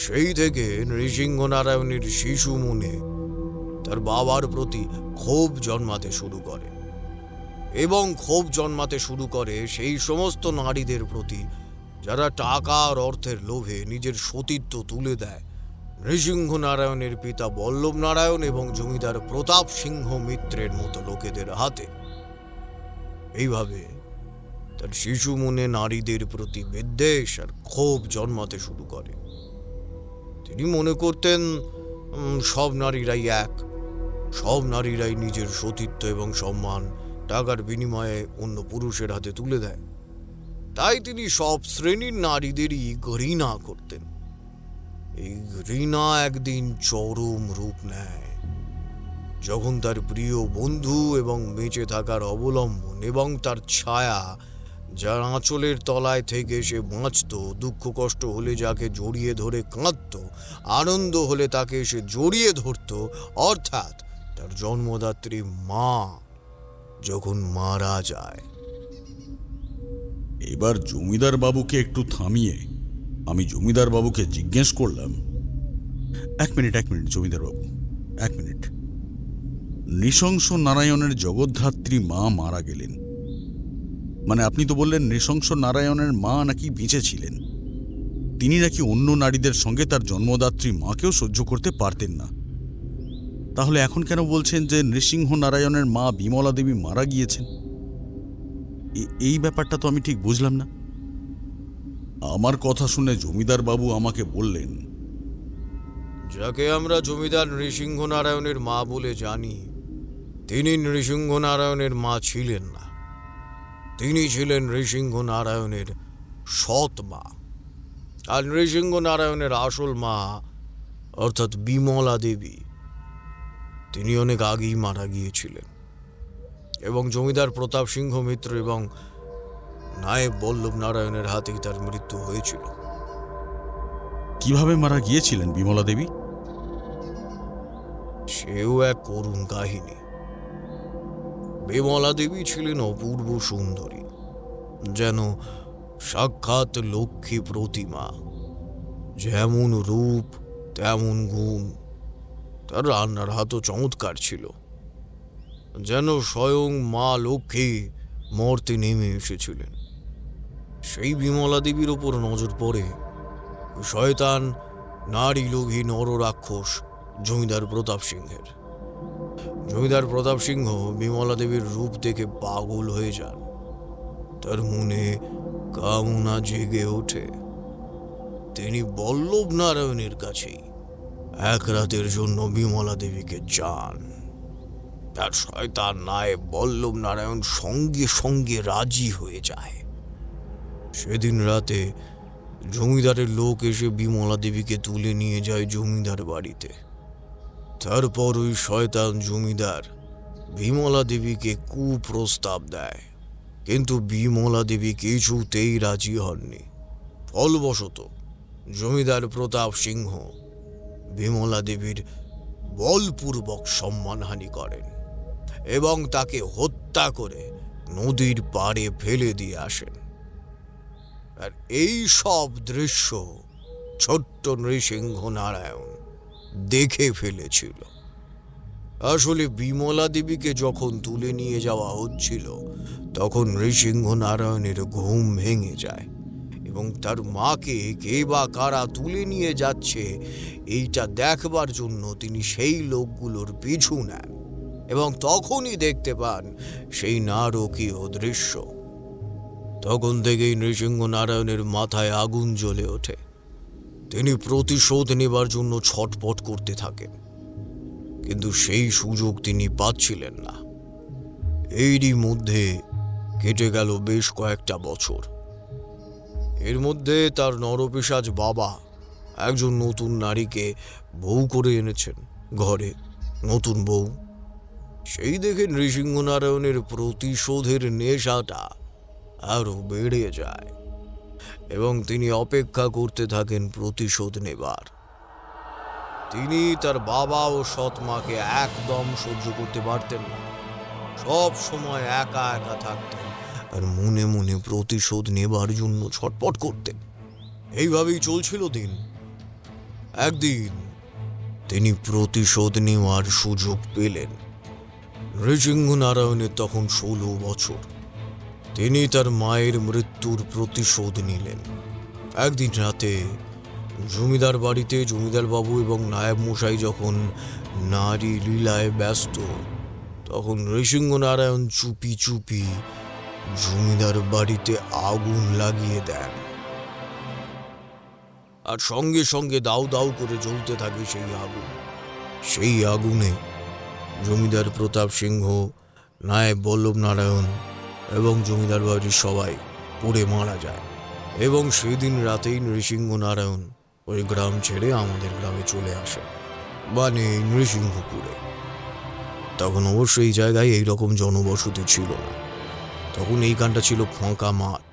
সেই থেকে নৃসিংহ নারায়ণের শিশু মনে তার বাবার প্রতি ক্ষোভ জন্মাতে শুরু করে, এবং ক্ষোভ জন্মাতে শুরু করে সেই সমস্ত নারীদের প্রতি যারা টাকা আর অর্থের লোভে নিজের সতীত্ব তুলে দেয় নৃসিংহ নারায়ণের পিতা বল্লভ নারায়ণ এবং জমিদার প্রতাপ সিংহ মিত্রের মতো লোকেদের হাতে। এইভাবে তার শিশু মনে নারীদের প্রতি বিদ্বেষ আর ক্ষোভ জন্মাতে শুরু করে। তিনি মনে করতেন সব নারীরাই এক, সব নারীরাই নিজের সতীত্ব এবং সম্মান টাকার বিনিময়ে অন্য পুরুষের হাতে তুলে দেয়। তাই তিনি সব শ্রেণীর নারীদেরই ঘৃণা করতেন। এই ঘৃণা একদিন চরম রূপ নেয় যখন তার প্রিয় বন্ধু এবং বেঁচে থাকার অবলম্বন এবং তার ছায়া, যার আঁচলের তলায় থেকে সে বাঁচত, দুঃখ কষ্ট হলে যাকে জড়িয়ে ধরে কাঁদত, আনন্দ হলে তাকে সে জড়িয়ে ধরত, অর্থাৎ তার জন্মদাত্রী মা যখন মারা যায়। এবার জমিদার বাবুকে একটু থামিয়ে আমি জমিদার বাবুকে জিজ্ঞেস করলাম, এক মিনিট জমিদার বাবু, এক মিনিট। নৃশংস নারায়ণের জগদ্ধাত্রী মা মারা গেলেন, মানে আপনি তো বললেন নৃশংস নারায়ণের মা নাকি বেঁচে ছিলেন, তিনি নাকি অন্য নারীদের সঙ্গে তার জন্মদাত্রী মাকেও সহ্য করতে পারতেন না। তাহলে এখন কেন বলছেন যে নৃসিংহ নারায়ণের মা বিমলা দেবী মারা গিয়েছেন? এই ব্যাপারটা তো আমি ঠিক বুঝলাম না। আমার কথা শুনে জমিদার বাবু আমাকে বললেন, যাকে আমরা জমিদার নৃসিংহ নারায়ণের মা বলে জানি, তিনি নৃসিংহ নারায়ণের মা ছিলেন না। তিনি ছিলেন নৃসিংহ নারায়ণের সৎ মা। আর নৃসিংহ নারায়ণের আসল মা অর্থাৎ বিমলা দেবী, তিনি অনেক আগেই মারা গিয়েছিলেন এবং জমিদার প্রতাপ সিংহ মিত্র এবং নায়েব বল্লভ নারায়ণের হাতেই তার মৃত্যু হয়েছিল। কিভাবে মারা গিয়েছিলেন বিমলা দেবী? সেও এক করুণ কাহিনী। বিমলা দেবী ছিলেন অপূর্ব সুন্দরী, যেন সাক্ষাৎ লক্ষ্মী প্রতিমা। যেমন রূপ তেমন গুণ। তার রান্নার হাতও চমৎকার ছিল, যেন স্বয়ং মা লক্ষ্মী মর্তে নেমে এসেছিলেন। সেই বিমলা দেবীর ওপর নজর পড়ে শয়তান নারী লোভী নররাক্ষস জমিদার প্রতাপ সিংহের। জমিদার প্রতাপ সিংহ বিমলা দেবীর রূপ দেখে পাগল হয়ে যান। তার মনে কামনা জেগে ওঠে। তিনি বল্লভ নারায়ণের কাছেই এক রাতের জন্য বিমলা দেবীকে চান। তার শয়তান নায়েব বল্লভ নারায়ণ সঙ্গে সঙ্গে রাজি হয়ে যায়। সেদিন রাতে জমিদারের লোক এসে বিমলা দেবীকে তুলে নিয়ে যায় জমিদার বাড়িতে। তারপর ওই শয়তান জমিদার বিমলা দেবীকে কুপ্রস্তাব দেয়, কিন্তু বিমলা দেবী কিছুতেই রাজি হননি। ফলবশত জমিদার প্রতাপ সিংহ বিমলা দেবীর বলপূর্বক সম্মানহানি করেন এবং তাকে হত্যা করে নদীর পাড়ে ফেলে দিয়ে আসেন। আর এই সব দৃশ্য ছোট্ট নৃসিংহ নারায়ণ দেখে ফেলেছিল। আসলে বিমলা দেবীকে যখন তুলে নিয়ে যাওয়া হচ্ছিল, তখন নৃসিংহ নারায়ণের ঘুম ভেঙে যায় এবং তার মাকে কে বা কারা তুলে নিয়ে যাচ্ছে এইটা দেখবার জন্য তিনি সেই লোকগুলোর পিছু নেন এবং তখনই দেখতে পান সেই নারকীয় দৃশ্য। তখন থেকেই নৃসিংহ নারায়ণের মাথায় আগুন জ্বলে ওঠে। তিনি প্রতিশোধ নেবার জন্য ছটপট করতে থাকেন, কিন্তু সেই সুযোগ তিনি পাচ্ছিলেন না। এরই মধ্যে কেটে গেল বেশ কয়েকটা বছর। এর মধ্যে তার নরপিশাচ বাবা একজন নতুন নারীকে বউ করে এনেছেন ঘরে, নতুন বউ। সেই দেখে নৃসিংহ নারায়ণের প্রতিশোধের নেশাটা আরো বেড়ে যায় এবং তিনি অপেক্ষা করতে থাকেন প্রতিশোধ নেবার। তিনি তার বাবা ও সৎ মাকে একদম সহ্য করতে পারতেন না। সব সময় একা একা থাকতেন আর মনে মনে প্রতিশোধ নেবার জন্য ছটপট করতেন। এইভাবেই চলছিল দিন। একদিন তিনি প্রতিশোধ নেওয়ার সুযোগ পেলেন। নৃসিংহ নারায়ণের তখন 16 বছর। তিনি তার মায়ের মৃত্যুর প্রতিশোধ নিলেন। একদিন রাতে জমিদার বাড়িতে জমিদার বাবু এবং নায়েব মশাই যখন নারী লীলায় ব্যস্ত, তখন নৃসিংহ নারায়ণ চুপি চুপি জমিদার বাড়িতে আগুন লাগিয়ে দেন। আর সঙ্গে সঙ্গে দাউ দাউ করে জ্বলতে থাকে সেই আগুন। সেই আগুনে জমিদার প্রতাপ সিংহ, নায়েব বল্লভ নারায়ণ এবং জমিদার বাড়ির সবাই পুড়ে মারা যায়। এবং সেদিন রাতেই নৃসিংহ নারায়ণ ওই গ্রাম ছেড়ে আমাদের গ্রামে চলে আসে, মানে নৃসিংহপুরে। তখন অবশ্য এই জায়গায় এইরকম জনবসতি ছিল না। তখন এইখানটা ছিল ফাঁকা মাঠ।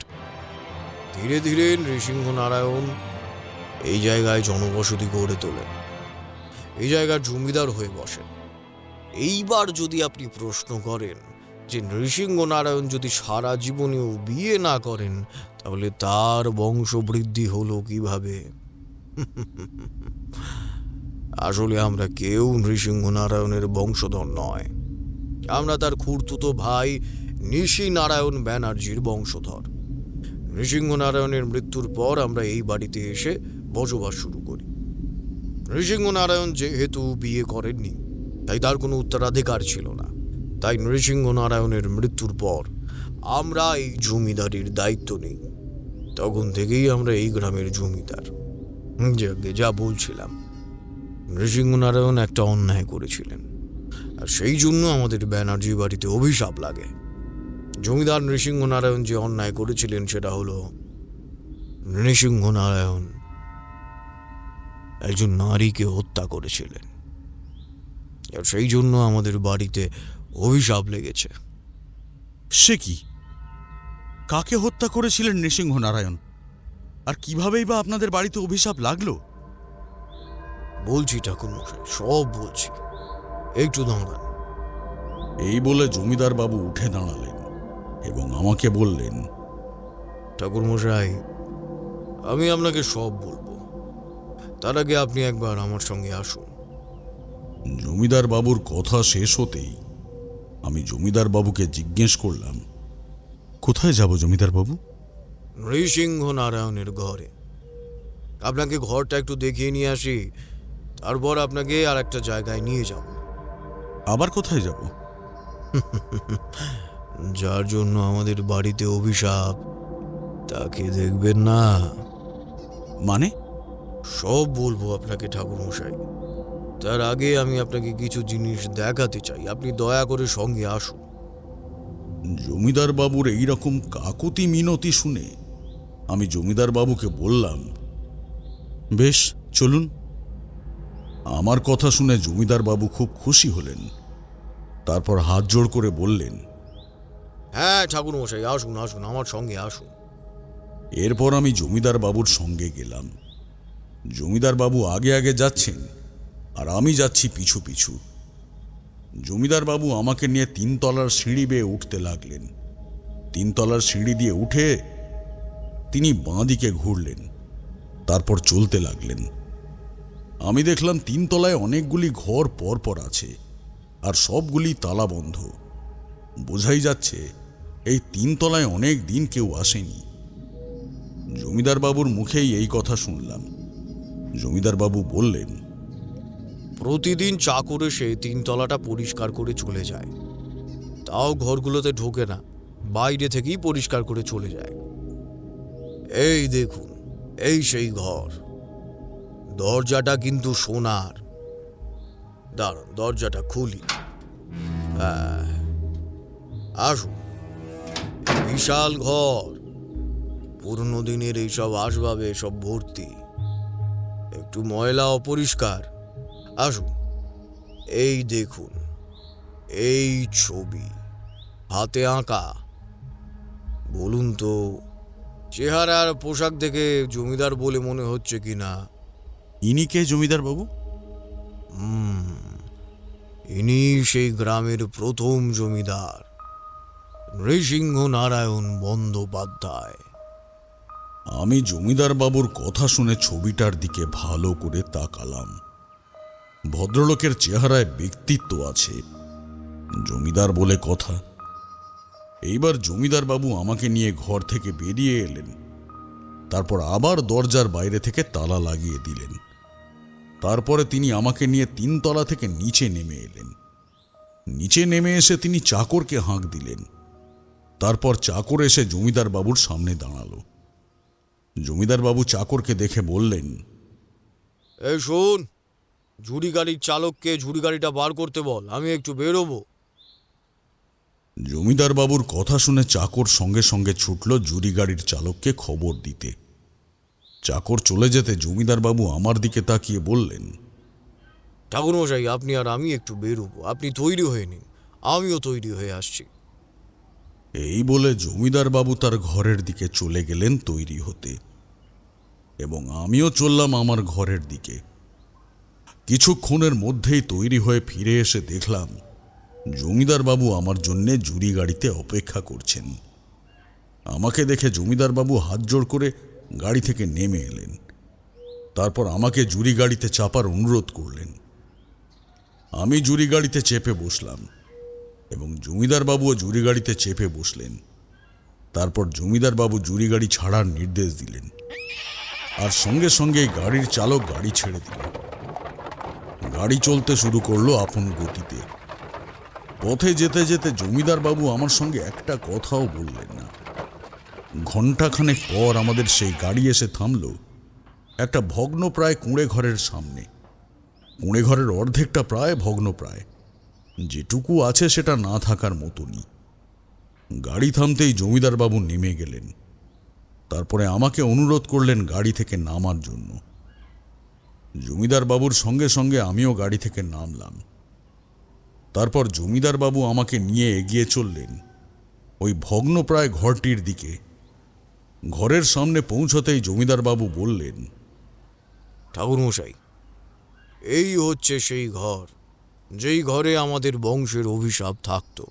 ধীরে ধীরে নৃসিংহ নারায়ণ এই জায়গায় জনবসতি গড়ে তোলেন, এই জায়গার জমিদার হয়ে বসেন। এইবার যদি আপনি প্রশ্ন করেন যে নৃসিংহ নারায়ণ যদি সারা জীবনেও বিয়ে না করেন, তাহলে তার বংশবৃদ্ধি হলো কিভাবে? আসলে আমরা কেউ নৃসিংহ নারায়ণের বংশধর নয়। আমরা তার খুড়তুতো ভাই নিশি নারায়ণ ব্যানার্জির বংশধর। নৃসিংহ নারায়ণের মৃত্যুর পর আমরা এই বাড়িতে এসে বসবাস শুরু করি। নৃসিংহ নারায়ণ যেহেতু বিয়ে করেননি, তাই তার কোনো উত্তরাধিকার ছিল না। তাই নৃসিংহ নারায়ণের মৃত্যুর পর আমরা এই জমিদারির দায়িত্ব নিই। তখন থেকেই আমরা এই গ্রামের জমিদার। যা বলছিলাম, নৃসিংহ নারায়ণ একটা অন্যায় করেছিলেন, আর সেই জন্য আমাদের ব্যানার্জি বাড়িতে অভিশাপ লাগে। জমিদার নৃসিংহ নারায়ণ যে অন্যায় করেছিলেন সেটা হলো নৃসিংহ নারায়ণ একজন নারীকে হত্যা করেছিলেন, আর সেই জন্য আমাদের বাড়িতে অভিশাপ লেগেছে। সে কি? কাকে হত্যা করেছিলেন নৃসিংহ নারায়ণ? আর কিভাবেই বা আপনাদের বাড়িতে অভিশাপ লাগলো? বলছি ঠাকুরমশাই, সব বলছি, একটু দাঁড়ান। এই বলে জমিদার বাবু উঠে দাঁড়ালেন এবং আমাকে বললেন, ঠাকুরমশাই, আমি আপনাকে সব বলবো, তার আগে আপনি একবার আমার সঙ্গে আসুন। জমিদার বাবুর কথা শেষ হতেই আমি জমিদার বাবুকে জিজ্ঞেস করলাম, কোথায় যাব জমিদার বাবু? নৃসিংহ নারায়ণের ঘরে। আপনাকে ঘরটা একটু দেখিয়ে নিয়ে আসি, তারপর আপনাকে আর একটা জায়গায় নিয়ে যাব। আবার কোথায় যাব? যার জন্য আমাদের বাড়িতে অভিশাপ, তাকে দেখবেন না। মানে? সব বলবো আপনাকে ঠাকুরমশাই, তার আগে আমি আপনাকে কিছু জিনিস দেখাতে চাই। আপনি দয়া করে সঙ্গে আসুন। জমিদার বাবুর এইরকম কাকুতি মিনতি শুনে আমি জমিদার বাবুকে বললাম, বেশ, চলুন। আমার কথা শুনে জমিদার বাবু খুব খুশি হলেন। তারপর হাত জোড় করে বললেন, হ্যাঁ ঠাকুরমশাই, আসুন আসুন, আমার সঙ্গে আসুন। এরপর আমি জমিদার বাবুর সঙ্গে গেলাম। জমিদার বাবু আগে আগে যাচ্ছেন আর আমি যাচ্ছি পিছু পিছু। জমিদার বাবু আমাকে নিয়ে 3 তলার সিঁড়ি বেয়ে উঠতে লাগলেন। 3 তলার সিঁড়ি দিয়ে উঠে তিনি বাঁ দিকে ঘুরলেন, তারপর চলতে লাগলেন। আমি দেখলাম 3 তলায় অনেকগুলি ঘর পরপর আছে আর সবগুলি তালা বন্ধ। বোঝাই যাচ্ছে এই 3 তলায় অনেক দিন কেউ আসেনি। জমিদার বাবুর মুখেই এই কথা শুনলাম। জমিদার বাবু বললেন, প্রতিদিন চাকর এসে 3 তলাটা পরিষ্কার করে চলে যায়, তাও ঘরগুলোতে ঢোকে না, বাইরে থেকেই পরিষ্কার করে চলে যায়। এই দেখুন, এই সেই ঘর। দরজাটা কিন্তু সোনার। দাঁড়ান, দরজাটা খুলি। আসুন। বিশাল ঘর, পুরনো দিনের এইসব আসবাবে সব ভর্তি, একটু ময়লা অপরিষ্কার। আসুন, এই দেখুন, এই ছবি হাতে আঁকা। বলুন তো, চেহারা আর পোশাক দেখে জমিদার বলে মনে হচ্ছে কিনা? ইনি কে জমিদার বাবু? ইনি সেই গ্রামের প্রথম জমিদার, নৃসিংহ নারায়ণ বন্দ্যোপাধ্যায়। আমি জমিদার বাবুর কথা শুনে ছবিটার দিকে ভালো করে তাকালাম। ভদ্রলোকের চেহারায় ব্যক্তিত্ব আছে, জমিদার বলে কথা। এইবার জমিদার বাবু আমাকে নিয়ে ঘর থেকে বেরিয়ে এলেন, তারপর আবার দরজার বাইরে থেকে তালা লাগিয়ে দিলেন। তারপরে তিনি আমাকে নিয়ে 3 তলা থেকে নিচে নেমে এলেন। নিচে নেমে এসে তিনি চাকরকে হাঁক দিলেন। তারপর চাকর এসে জমিদার বাবুর সামনে দাঁড়ালো। জমিদার বাবু চাকরকে দেখে বললেন, এই শোন, ঝুড়ি গাড়ির চালককে ঝুড়ি গাড়িটা বার করতে বল, আমি একটু বেরোবো। জমিদার বাবুর কথা শুনে চাকর সঙ্গে সঙ্গে ছুটল জুড়ি গাড়ির চালককে খবর দিতে। চাকর চলে যেতে জমিদার বাবু আমার দিকে তাকিয়ে বললেন, ঠাকুরমশাই, আপনি আর আমি একটু বেরোবো, আপনি তৈরি হয়ে নিন, আমিও তৈরি হয়ে আসছি। এই বলে জমিদার বাবু তার ঘরের দিকে চলে গেলেন তৈরি হতে, এবং আমিও চললাম আমার ঘরের দিকে। কিছুক্ষণের মধ্যেই তৈরি হয়ে ফিরে এসে দেখলাম জমিদার বাবু আমার জন্যে জুড়ি গাড়িতে অপেক্ষা করছেন। আমাকে দেখে জমিদার বাবু হাত জোড় করে গাড়ি থেকে নেমে এলেন। তারপর আমাকে জুড়ি গাড়িতে চাপার অনুরোধ করলেন। আমি জুড়ি গাড়িতে চেপে বসলাম এবং জমিদার বাবুও জুড়ি গাড়িতে চেপে বসলেন। তারপর জমিদার বাবু জুড়ি গাড়ি ছাড়ার নির্দেশ দিলেন, আর সঙ্গে সঙ্গে গাড়ির চালক গাড়ি ছেড়ে দিল। গাড়ি চলতে শুরু করলো আপন গতিতে। পথে যেতে যেতে জমিদার বাবু আমার সঙ্গে একটা কথাও বললেন না। ঘণ্টাখানেক পর আমাদের সেই গাড়ি এসে থামল একটা ভগ্নপ্রায় কুঁড়ে ঘরের সামনে। কুঁড়ে ঘরের অর্ধেকটা প্রায় ভগ্নপ্রায়, যেটুকু আছে সেটা না থাকার মতনই। গাড়ি থামতেই জমিদার বাবু নেমে গেলেন। তারপরে আমাকে অনুরোধ করলেন গাড়ি থেকে নামার জন্য। জমিদার বাবুর সঙ্গে সঙ্গে আমিও গাড়ি থেকে নামলাম। তারপর জমিদার বাবু আমাকে নিয়ে এগিয়ে চললেন ওই ভগ্নপ্রায় ঘরটির দিকে। ঘরের সামনে পৌঁছতেই জমিদার বাবু বললেন, ঠাকুরমশাই, এই হচ্ছে সেই ঘর, যেই ঘরে আমাদের বংশের অভিশাপ থাকতো।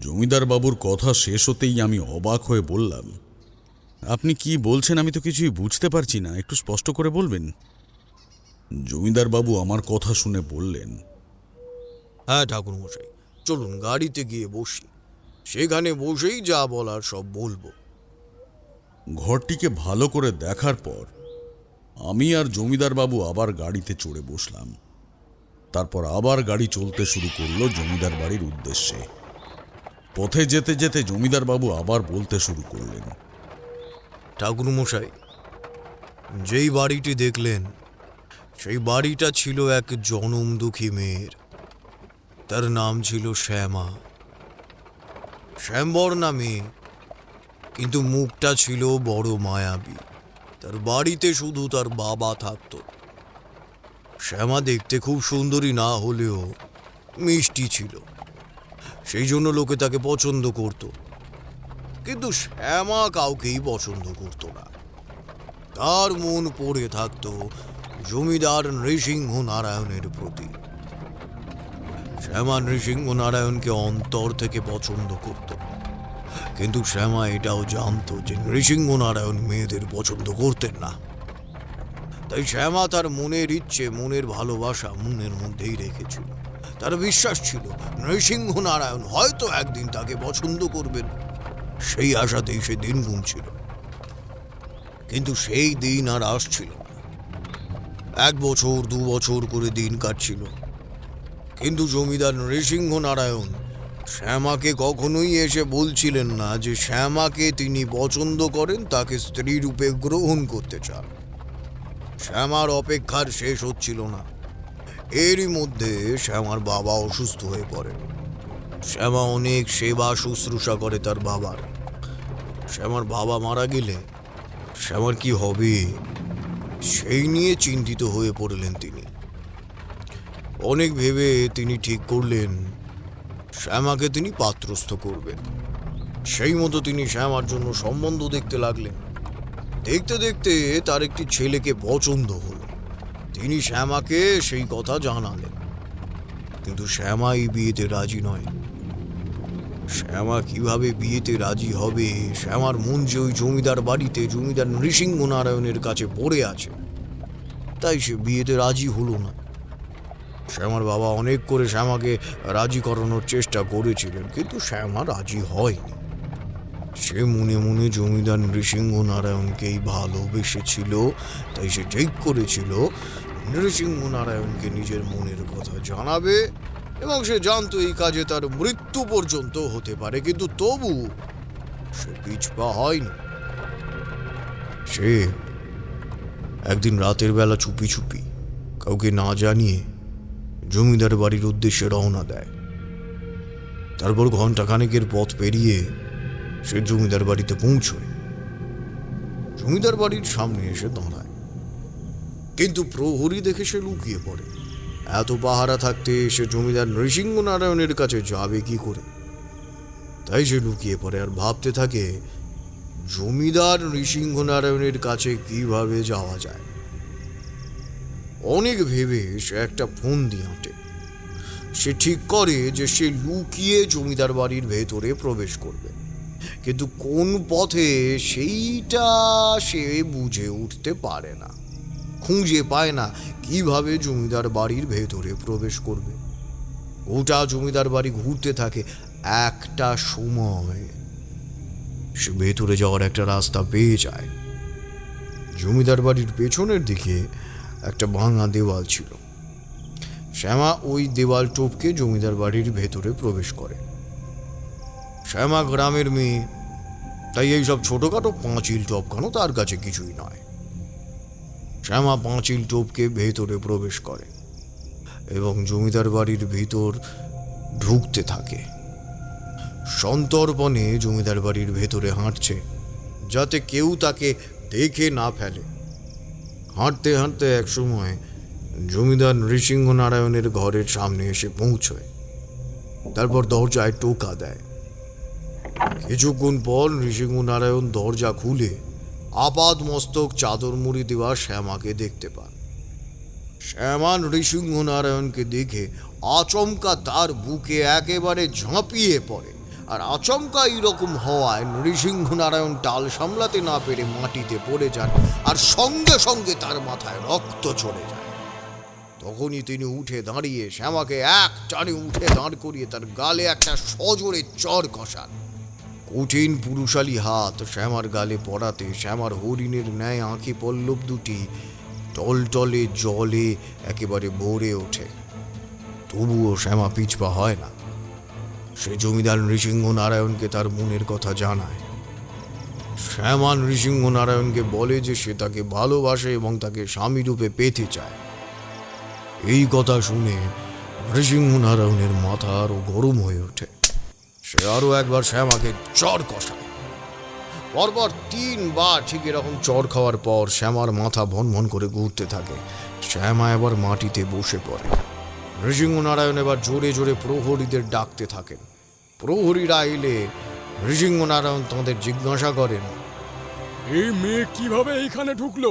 জমিদার বাবুর কথা শেষ হতেই আমি অবাক হয়ে বললাম, আপনি কি বলছেন? আমি তো কিছুই বুঝতে পারছি না, একটু স্পষ্ট করে বলবেন। জমিদার বাবু আমার কথা শুনে বললেন, হ্যাঁ ঠাকুরমশাই, চলুন গাড়িতে গিয়ে বসি, সেখানে বসেই যা বলার সব বলবো। ঘরটিকে ভালো করে দেখার পর আমি আর জমিদার বাবু আবার গাড়িতে চড়ে বসলাম। তারপর আবার গাড়ি চলতে শুরু করলো জমিদার বাড়ির উদ্দেশ্যে। পথে যেতে যেতে জমিদার বাবু আবার বলতে শুরু করলেন, ঠাকুরমশাই, যেই বাড়িটি দেখলেন সেই বাড়িটা ছিল এক জনম দুঃখী মেয়ের। তার নাম ছিল শ্যামা। শ্যামবর্ণা মেয়ে, কিন্তু মুখটা ছিল বড় মায়াবী। তার বাড়িতে শুধু তার বাবা থাকত। শ্যামা দেখতে খুব সুন্দরী না হলেও মিষ্টি ছিল, সেই জন্য লোকে তাকে পছন্দ করত। কিন্তু শ্যামা কাউকেই পছন্দ করত না। তার মন পড়ে থাকত জমিদার নৃসিংহ নারায়ণের প্রতি। শ্যামা নৃসিংহ নারায়ণকে অন্তর থেকে পছন্দ করত, কিন্তু শ্যামা এটাও জানত যে নৃসিংহ নারায়ণ মেয়েদের পছন্দ করতেন না। তাই শ্যামা তার মনের ইচ্ছে, মনের ভালোবাসা মনের মধ্যেই রেখেছিল। তার বিশ্বাস ছিল নৃসিংহ নারায়ণ হয়তো একদিন তাকে পছন্দ করবেন। সেই আশাতেই সে দিন গুনছিল, কিন্তু সেই দিন আর আসছিল না। 1 বছর 2 বছর করে দিন কাটছিল, কিন্তু জমিদার নৃসিংহ নারায়ণ শ্যামাকে কখনোই এসে বলছিলেন না যে শ্যামাকে তিনি পছন্দ করেন, তাকে স্ত্রী রূপে গ্রহণ করতে চান। শ্যামার অপেক্ষার শেষ হচ্ছিল না। এরই মধ্যে শ্যামার বাবা অসুস্থ হয়ে পড়েন। শ্যামা অনেক সেবা শুশ্রূষা করে তার বাবার। শ্যামার বাবা মারা গেলে শ্যামার কি হবে সেই নিয়ে চিন্তিত হয়ে পড়লেন তিনি। অনেক ভেবে তিনি ঠিক করলেন শ্যামাকে তিনি পাত্রস্থ করবেন। সেই মতো তিনি শ্যামার জন্য সম্বন্ধ দেখতে লাগলেন। দেখতে দেখতে তার একটি ছেলেকে পছন্দ হলো। তিনি শ্যামাকে সেই কথা জানালেন, কিন্তু শ্যামা এই বিয়েতে রাজি নয়। শ্যামা কিভাবে বিয়েতে রাজি হবে? শ্যামার মন যে ওই জমিদার বাড়িতে জমিদার নৃসিংহ নারায়ণের কাছে পড়ে আছে, তাই সে বিয়েতে রাজি হলো না। শ্যামার বাবা অনেক করে শ্যামাকে রাজি করানোর চেষ্টা করেছিলেন, কিন্তু শ্যামা রাজি হয়নি। সে মনে মনে জমিদার নৃসিংহ নারায়ণকেই ভালোবেসেছিল। তাই সে ঠিক করেছিল নৃসিংহ নারায়ণকে নিজের মনের কথা জানাবে, এবং সে জানতো এই কাজে তার মৃত্যু পর্যন্ত হতে পারে, কিন্তু তবু সে পিছপা হয়নি। সে একদিন রাতের বেলা চুপি চুপি কাউকে না জানিয়ে জমিদার বাড়ির উদ্দেশ্যে রওনা দেয়। তারপর ঘণ্টাখানেকের পথ পেরিয়ে সে জমিদার বাড়িতে পৌঁছয়। জমিদার বাড়ির সামনে এসে দাঁড়ায়, কিন্তু প্রহরী দেখে সে লুকিয়ে পড়ে। এত পাহারা থাকতে সে জমিদার নৃসিংহ নারায়ণের কাছে যাবে কি করে? তাই সে লুকিয়ে পড়ে আর ভাবতে থাকে জমিদার নৃসিংহ নারায়ণের কাছে কিভাবে যাওয়া যায়। অনেক ভেবে সে একটা ফোন দিয়ে আঁটে। সে ঠিক করে যে সে লুকিয়ে জমিদার বাড়ির ভেতরে প্রবেশ করবে, কিন্তু কোন পথে সেইটা সে বুঝে উঠতে পারে না, খুঁজে পায় না কিভাবে জমিদার বাড়ির ভেতরে প্রবেশ করবে। ওটা জমিদার বাড়ি ঘুরতে থাকে। একটা সময় সে ভেতরে যাওয়ার একটা রাস্তা পেয়ে যায়। জমিদার বাড়ির পেছনের দিকে একটা ভাঙা দেওয়াল ছিল। শ্যামা ওই দেওয়াল টপকে জমিদার বাড়ির ভেতরে প্রবেশ করে। শ্যামা গ্রামের মেয়ে, তাই এইসব ছোটখাটো পাঁচিল টপকানো তার কাছে কিছুই নয়। শ্যামা পাঁচিল টপকে ভেতরে প্রবেশ করে এবং জমিদার বাড়ির ভিতর ঢুকতে থাকে। সন্তর্পণে জমিদার বাড়ির ভেতরে হাঁটছে, যাতে কেউ তাকে দেখে না ফেলে। হাঁটতে হাঁটতে এক সময় জমিদার নৃসিংহ নারায়ণের ঘরের সামনে এসে পৌঁছয়। তারপর দরজায় টোকা দেয়। কিছুক্ষণ পর নৃসিংহ নারায়ণ দরজা খুলে আপাদ মস্তক চাদর মুড়ি দেওয়া শ্যামাকে দেখতে পান। শ্যামা নৃসিংহনারায়ণকে দেখে আচমকা তার বুকে একেবারে ঝাঁপিয়ে পড়ে, আর আচমকা এইরকম হওয়ায় নৃসিংহনারায়ণ টাল সামলাতে না পেরে মাটিতে পড়ে যান, আর সঙ্গে সঙ্গে তার মাথায় রক্ত চড়ে যায়। তখনই তিনি উঠে দাঁড়িয়ে শ্যামাকে এক টানে উঠে দাঁড় করিয়ে তার গালে একটা সজোরে চড় কষান। কঠিন পুরুষালী হাত শ্যামার গালে পড়াতে শ্যামার হরিণের ন্যায় আঁখি পল্লব দুটি টলটলে জলে একেবারে ভরে ওঠে। তবুও শ্যামা পিছপা হয় না। সে জমিদার নৃসিংহনারায়ণকে তার মনের কথা জানায়। শ্যামা নৃসিংহনারায়ণকে বলে যে সে তাকে ভালোবাসে এবং তাকে স্বামীরূপে পেতে চায়। এই কথা শুনে নৃসিংহনারায়ণের মাথা আরো গরম হয়ে ওঠে। সে আরো একবার শ্যামাকে চড় কষায়। পরপর 3 বার ঠিক এরকম চড় খাওয়ার পর শ্যামার মাথা ভনভন করে ঘুরতে থাকে। শ্যামা এবার মাটিতে বসে পড়ে। নৃসিংহনারায়ণ এবার জোরে জোরে প্রহরীদের ডাকতে থাকেন। প্রহরীরা এলে নৃসিংহনারায়ণ তাঁদের জিজ্ঞাসা করেন, এই মেয়ে কিভাবে এইখানে ঢুকলো?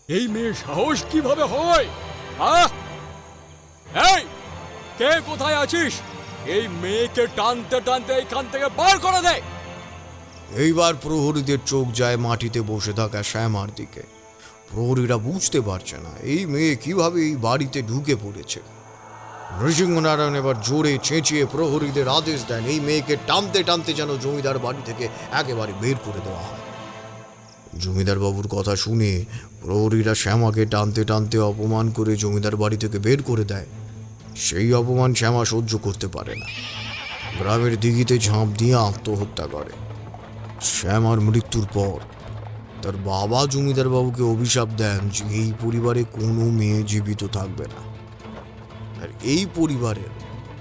এই মেয়ে সাহস কিভাবে হয়? এই কে কোথায় আছিস? এই মেয়েকে টানতে টানতে এইখান থেকে বার করে দে। এইবার প্রহরীদের চোখ যায় মাটিতে বসে থাকা শ্যামার দিকে। প্রহরীরা বুঝতে পারছে না এই মেয়ে কিভাবে এই বাড়িতে ঢুকে পড়েছে। নৃসিংহনারায়ণ এবার জোরে চেঁচিয়ে প্রহরীদের আদেশ দেন এই মেয়েকে টানতে টানতে যেন জমিদার বাড়ি থেকে একেবারে বের করে দেওয়া হয়। জমিদার বাবুর কথা শুনে প্রহরীরা শ্যামাকে টানতে টানতে অপমান করে জমিদার বাড়ি থেকে বের করে দেয়। সেই অপমান শ্যামা সহ্য করতে পারে না। গ্রামের দিঘিতে ঝাঁপ দিয়ে আত্মহত্যা করে। শ্যামার মৃত্যুর পর তার বাবা জমিদার বাবুকে অভিশাপ দেন যে এই পরিবারে কোনো মেয়ে জীবিত থাকবে না, আর এই পরিবারের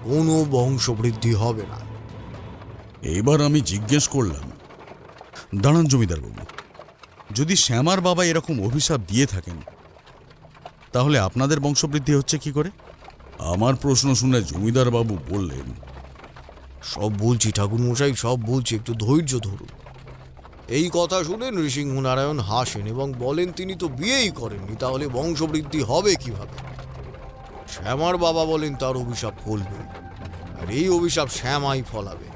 কোনো বংশবৃদ্ধি হবে না। এবার আমি জিজ্ঞেস করলাম, দাঁড়ান জমিদার বাবু, যদি শ্যামার বাবা এরকম অভিশাপ দিয়ে থাকেন তাহলে আপনাদের বংশবৃদ্ধি হচ্ছে কি করে? আমার প্রশ্ন শুনে জমিদার বাবু বললেন, সব বলছি ঠাকুরমশাই, সব বলছি, একটু ধৈর্য ধরুন। এই কথা শুনে নৃসিংহনারায়ণ হাসেন এবং বলেন তিনি তো বিয়েই করেননি, তাহলে বংশবৃদ্ধি হবে কিভাবে? শ্যামার বাবা বলেন তার অভিশাপ ফলবে, আর এই অভিশাপ শ্যামাই ফলাবে।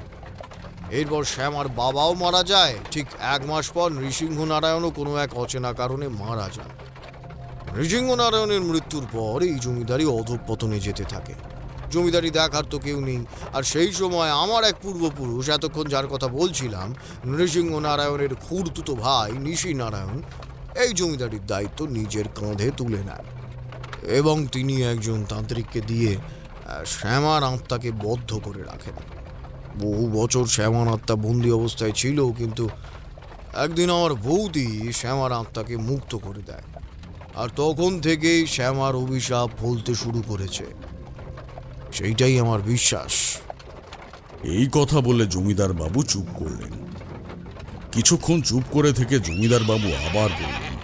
এরপর শ্যামার বাবাও মারা যায়। ঠিক 1 মাস পর নৃসিংহনারায়ণও কোনো এক অচেনা কারণে মারা যান। নৃসিংহনারায়ণের মৃত্যুর পর এই জমিদারি অধঃপতনে যেতে থাকে। জমিদারি দেখার তো কেউ নেই। আর সেই সময় আমার এক পূর্বপুরুষ, এতক্ষণ যার কথা বলছিলাম, নৃসিংহনারায়ণের খুড়তুতো ভাই নিশিনারায়ণ, এই জমিদারির দায়িত্ব নিজের কাঁধে তুলে নেন এবং তিনি একজন তান্ত্রিককে দিয়ে শ্যামার আত্মাকে বদ্ধ করে রাখেন। বহু বছর শ্যামার আত্মা বন্দি অবস্থায় ছিল, কিন্তু একদিন আমার বৌদি শ্যামার আত্মাকে মুক্ত করে দেয়, আর তখন থেকেই শ্যামার অভিশাপ ফলতে শুরু করেছে। সেইটাই আমার বিশ্বাস। এই কথা বলে জমিদার বাবু চুপ করলেন। কিছুক্ষণ চুপ করে থেকে জমিদার বাবু আবার বললেন,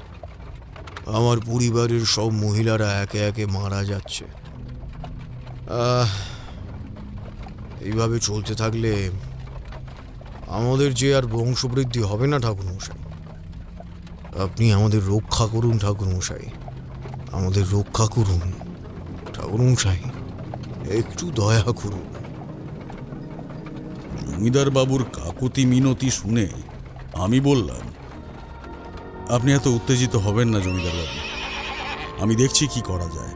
আমার পরিবারের সব মহিলারা একে একে মারা যাচ্ছে। এইভাবে চলতে থাকলে আমাদের যে আর বংশবৃদ্ধি হবে না ঠাকুরমশাই। আপনি আমাদের রক্ষা করুন ঠাকুরমশাই, আমাদের রক্ষা করুন ঠাকুরমশাই, একটু দয়া করুন। জমিদার বাবুর কাকুতি মিনতি শুনে আমি বললাম, আপনি এত উত্তেজিত হবেন না জমিদার বাবু, আমি দেখছি কি করা যায়।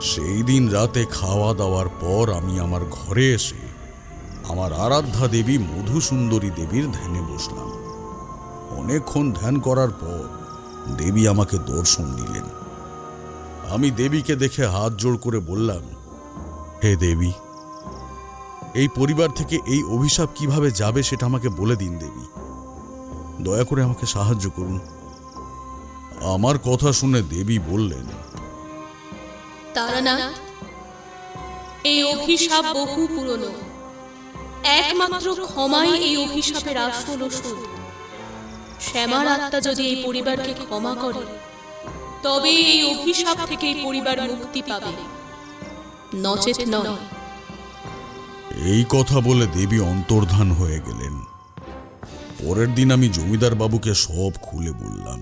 সেই দিন রাতে খাওয়া দাওয়ার পর আমি আমার ঘরে এসে আমার আরাধ্যা দেবী মধুসুন্দরী দেবীর ধ্যানে বসলাম। অনেকক্ষণ ধ্যান করার পর দেবী আমাকে দর্শন দিলেন। আমি দেবীকে দেখে হাত জোড় করে বললাম, হে দেবী, এই পরিবার থেকে এই অভিশাপ কিভাবে যাবে সেটা আমাকে বলে দিন দেবী, দয়া করে আমাকে সাহায্য করুন। আমার কথা শুনে দেবী বললেন, তারানাথ, এই অভিশাপ বহু পুরনো। একমাত্র ক্ষমাই এই অভিশাপের আসল ওষুধ। শ্যামার আত্মা যদি এই পরিবারকে ক্ষমা করে তবে এই অভিশাপ থেকে এই পরিবার মুক্তি পাবে, নচেত নয়। এই কথা বলে দেবী অন্তর্ধান হয়ে গেলেন। পরের দিন আমি জমিদার বাবুকে সব খুলে বললাম।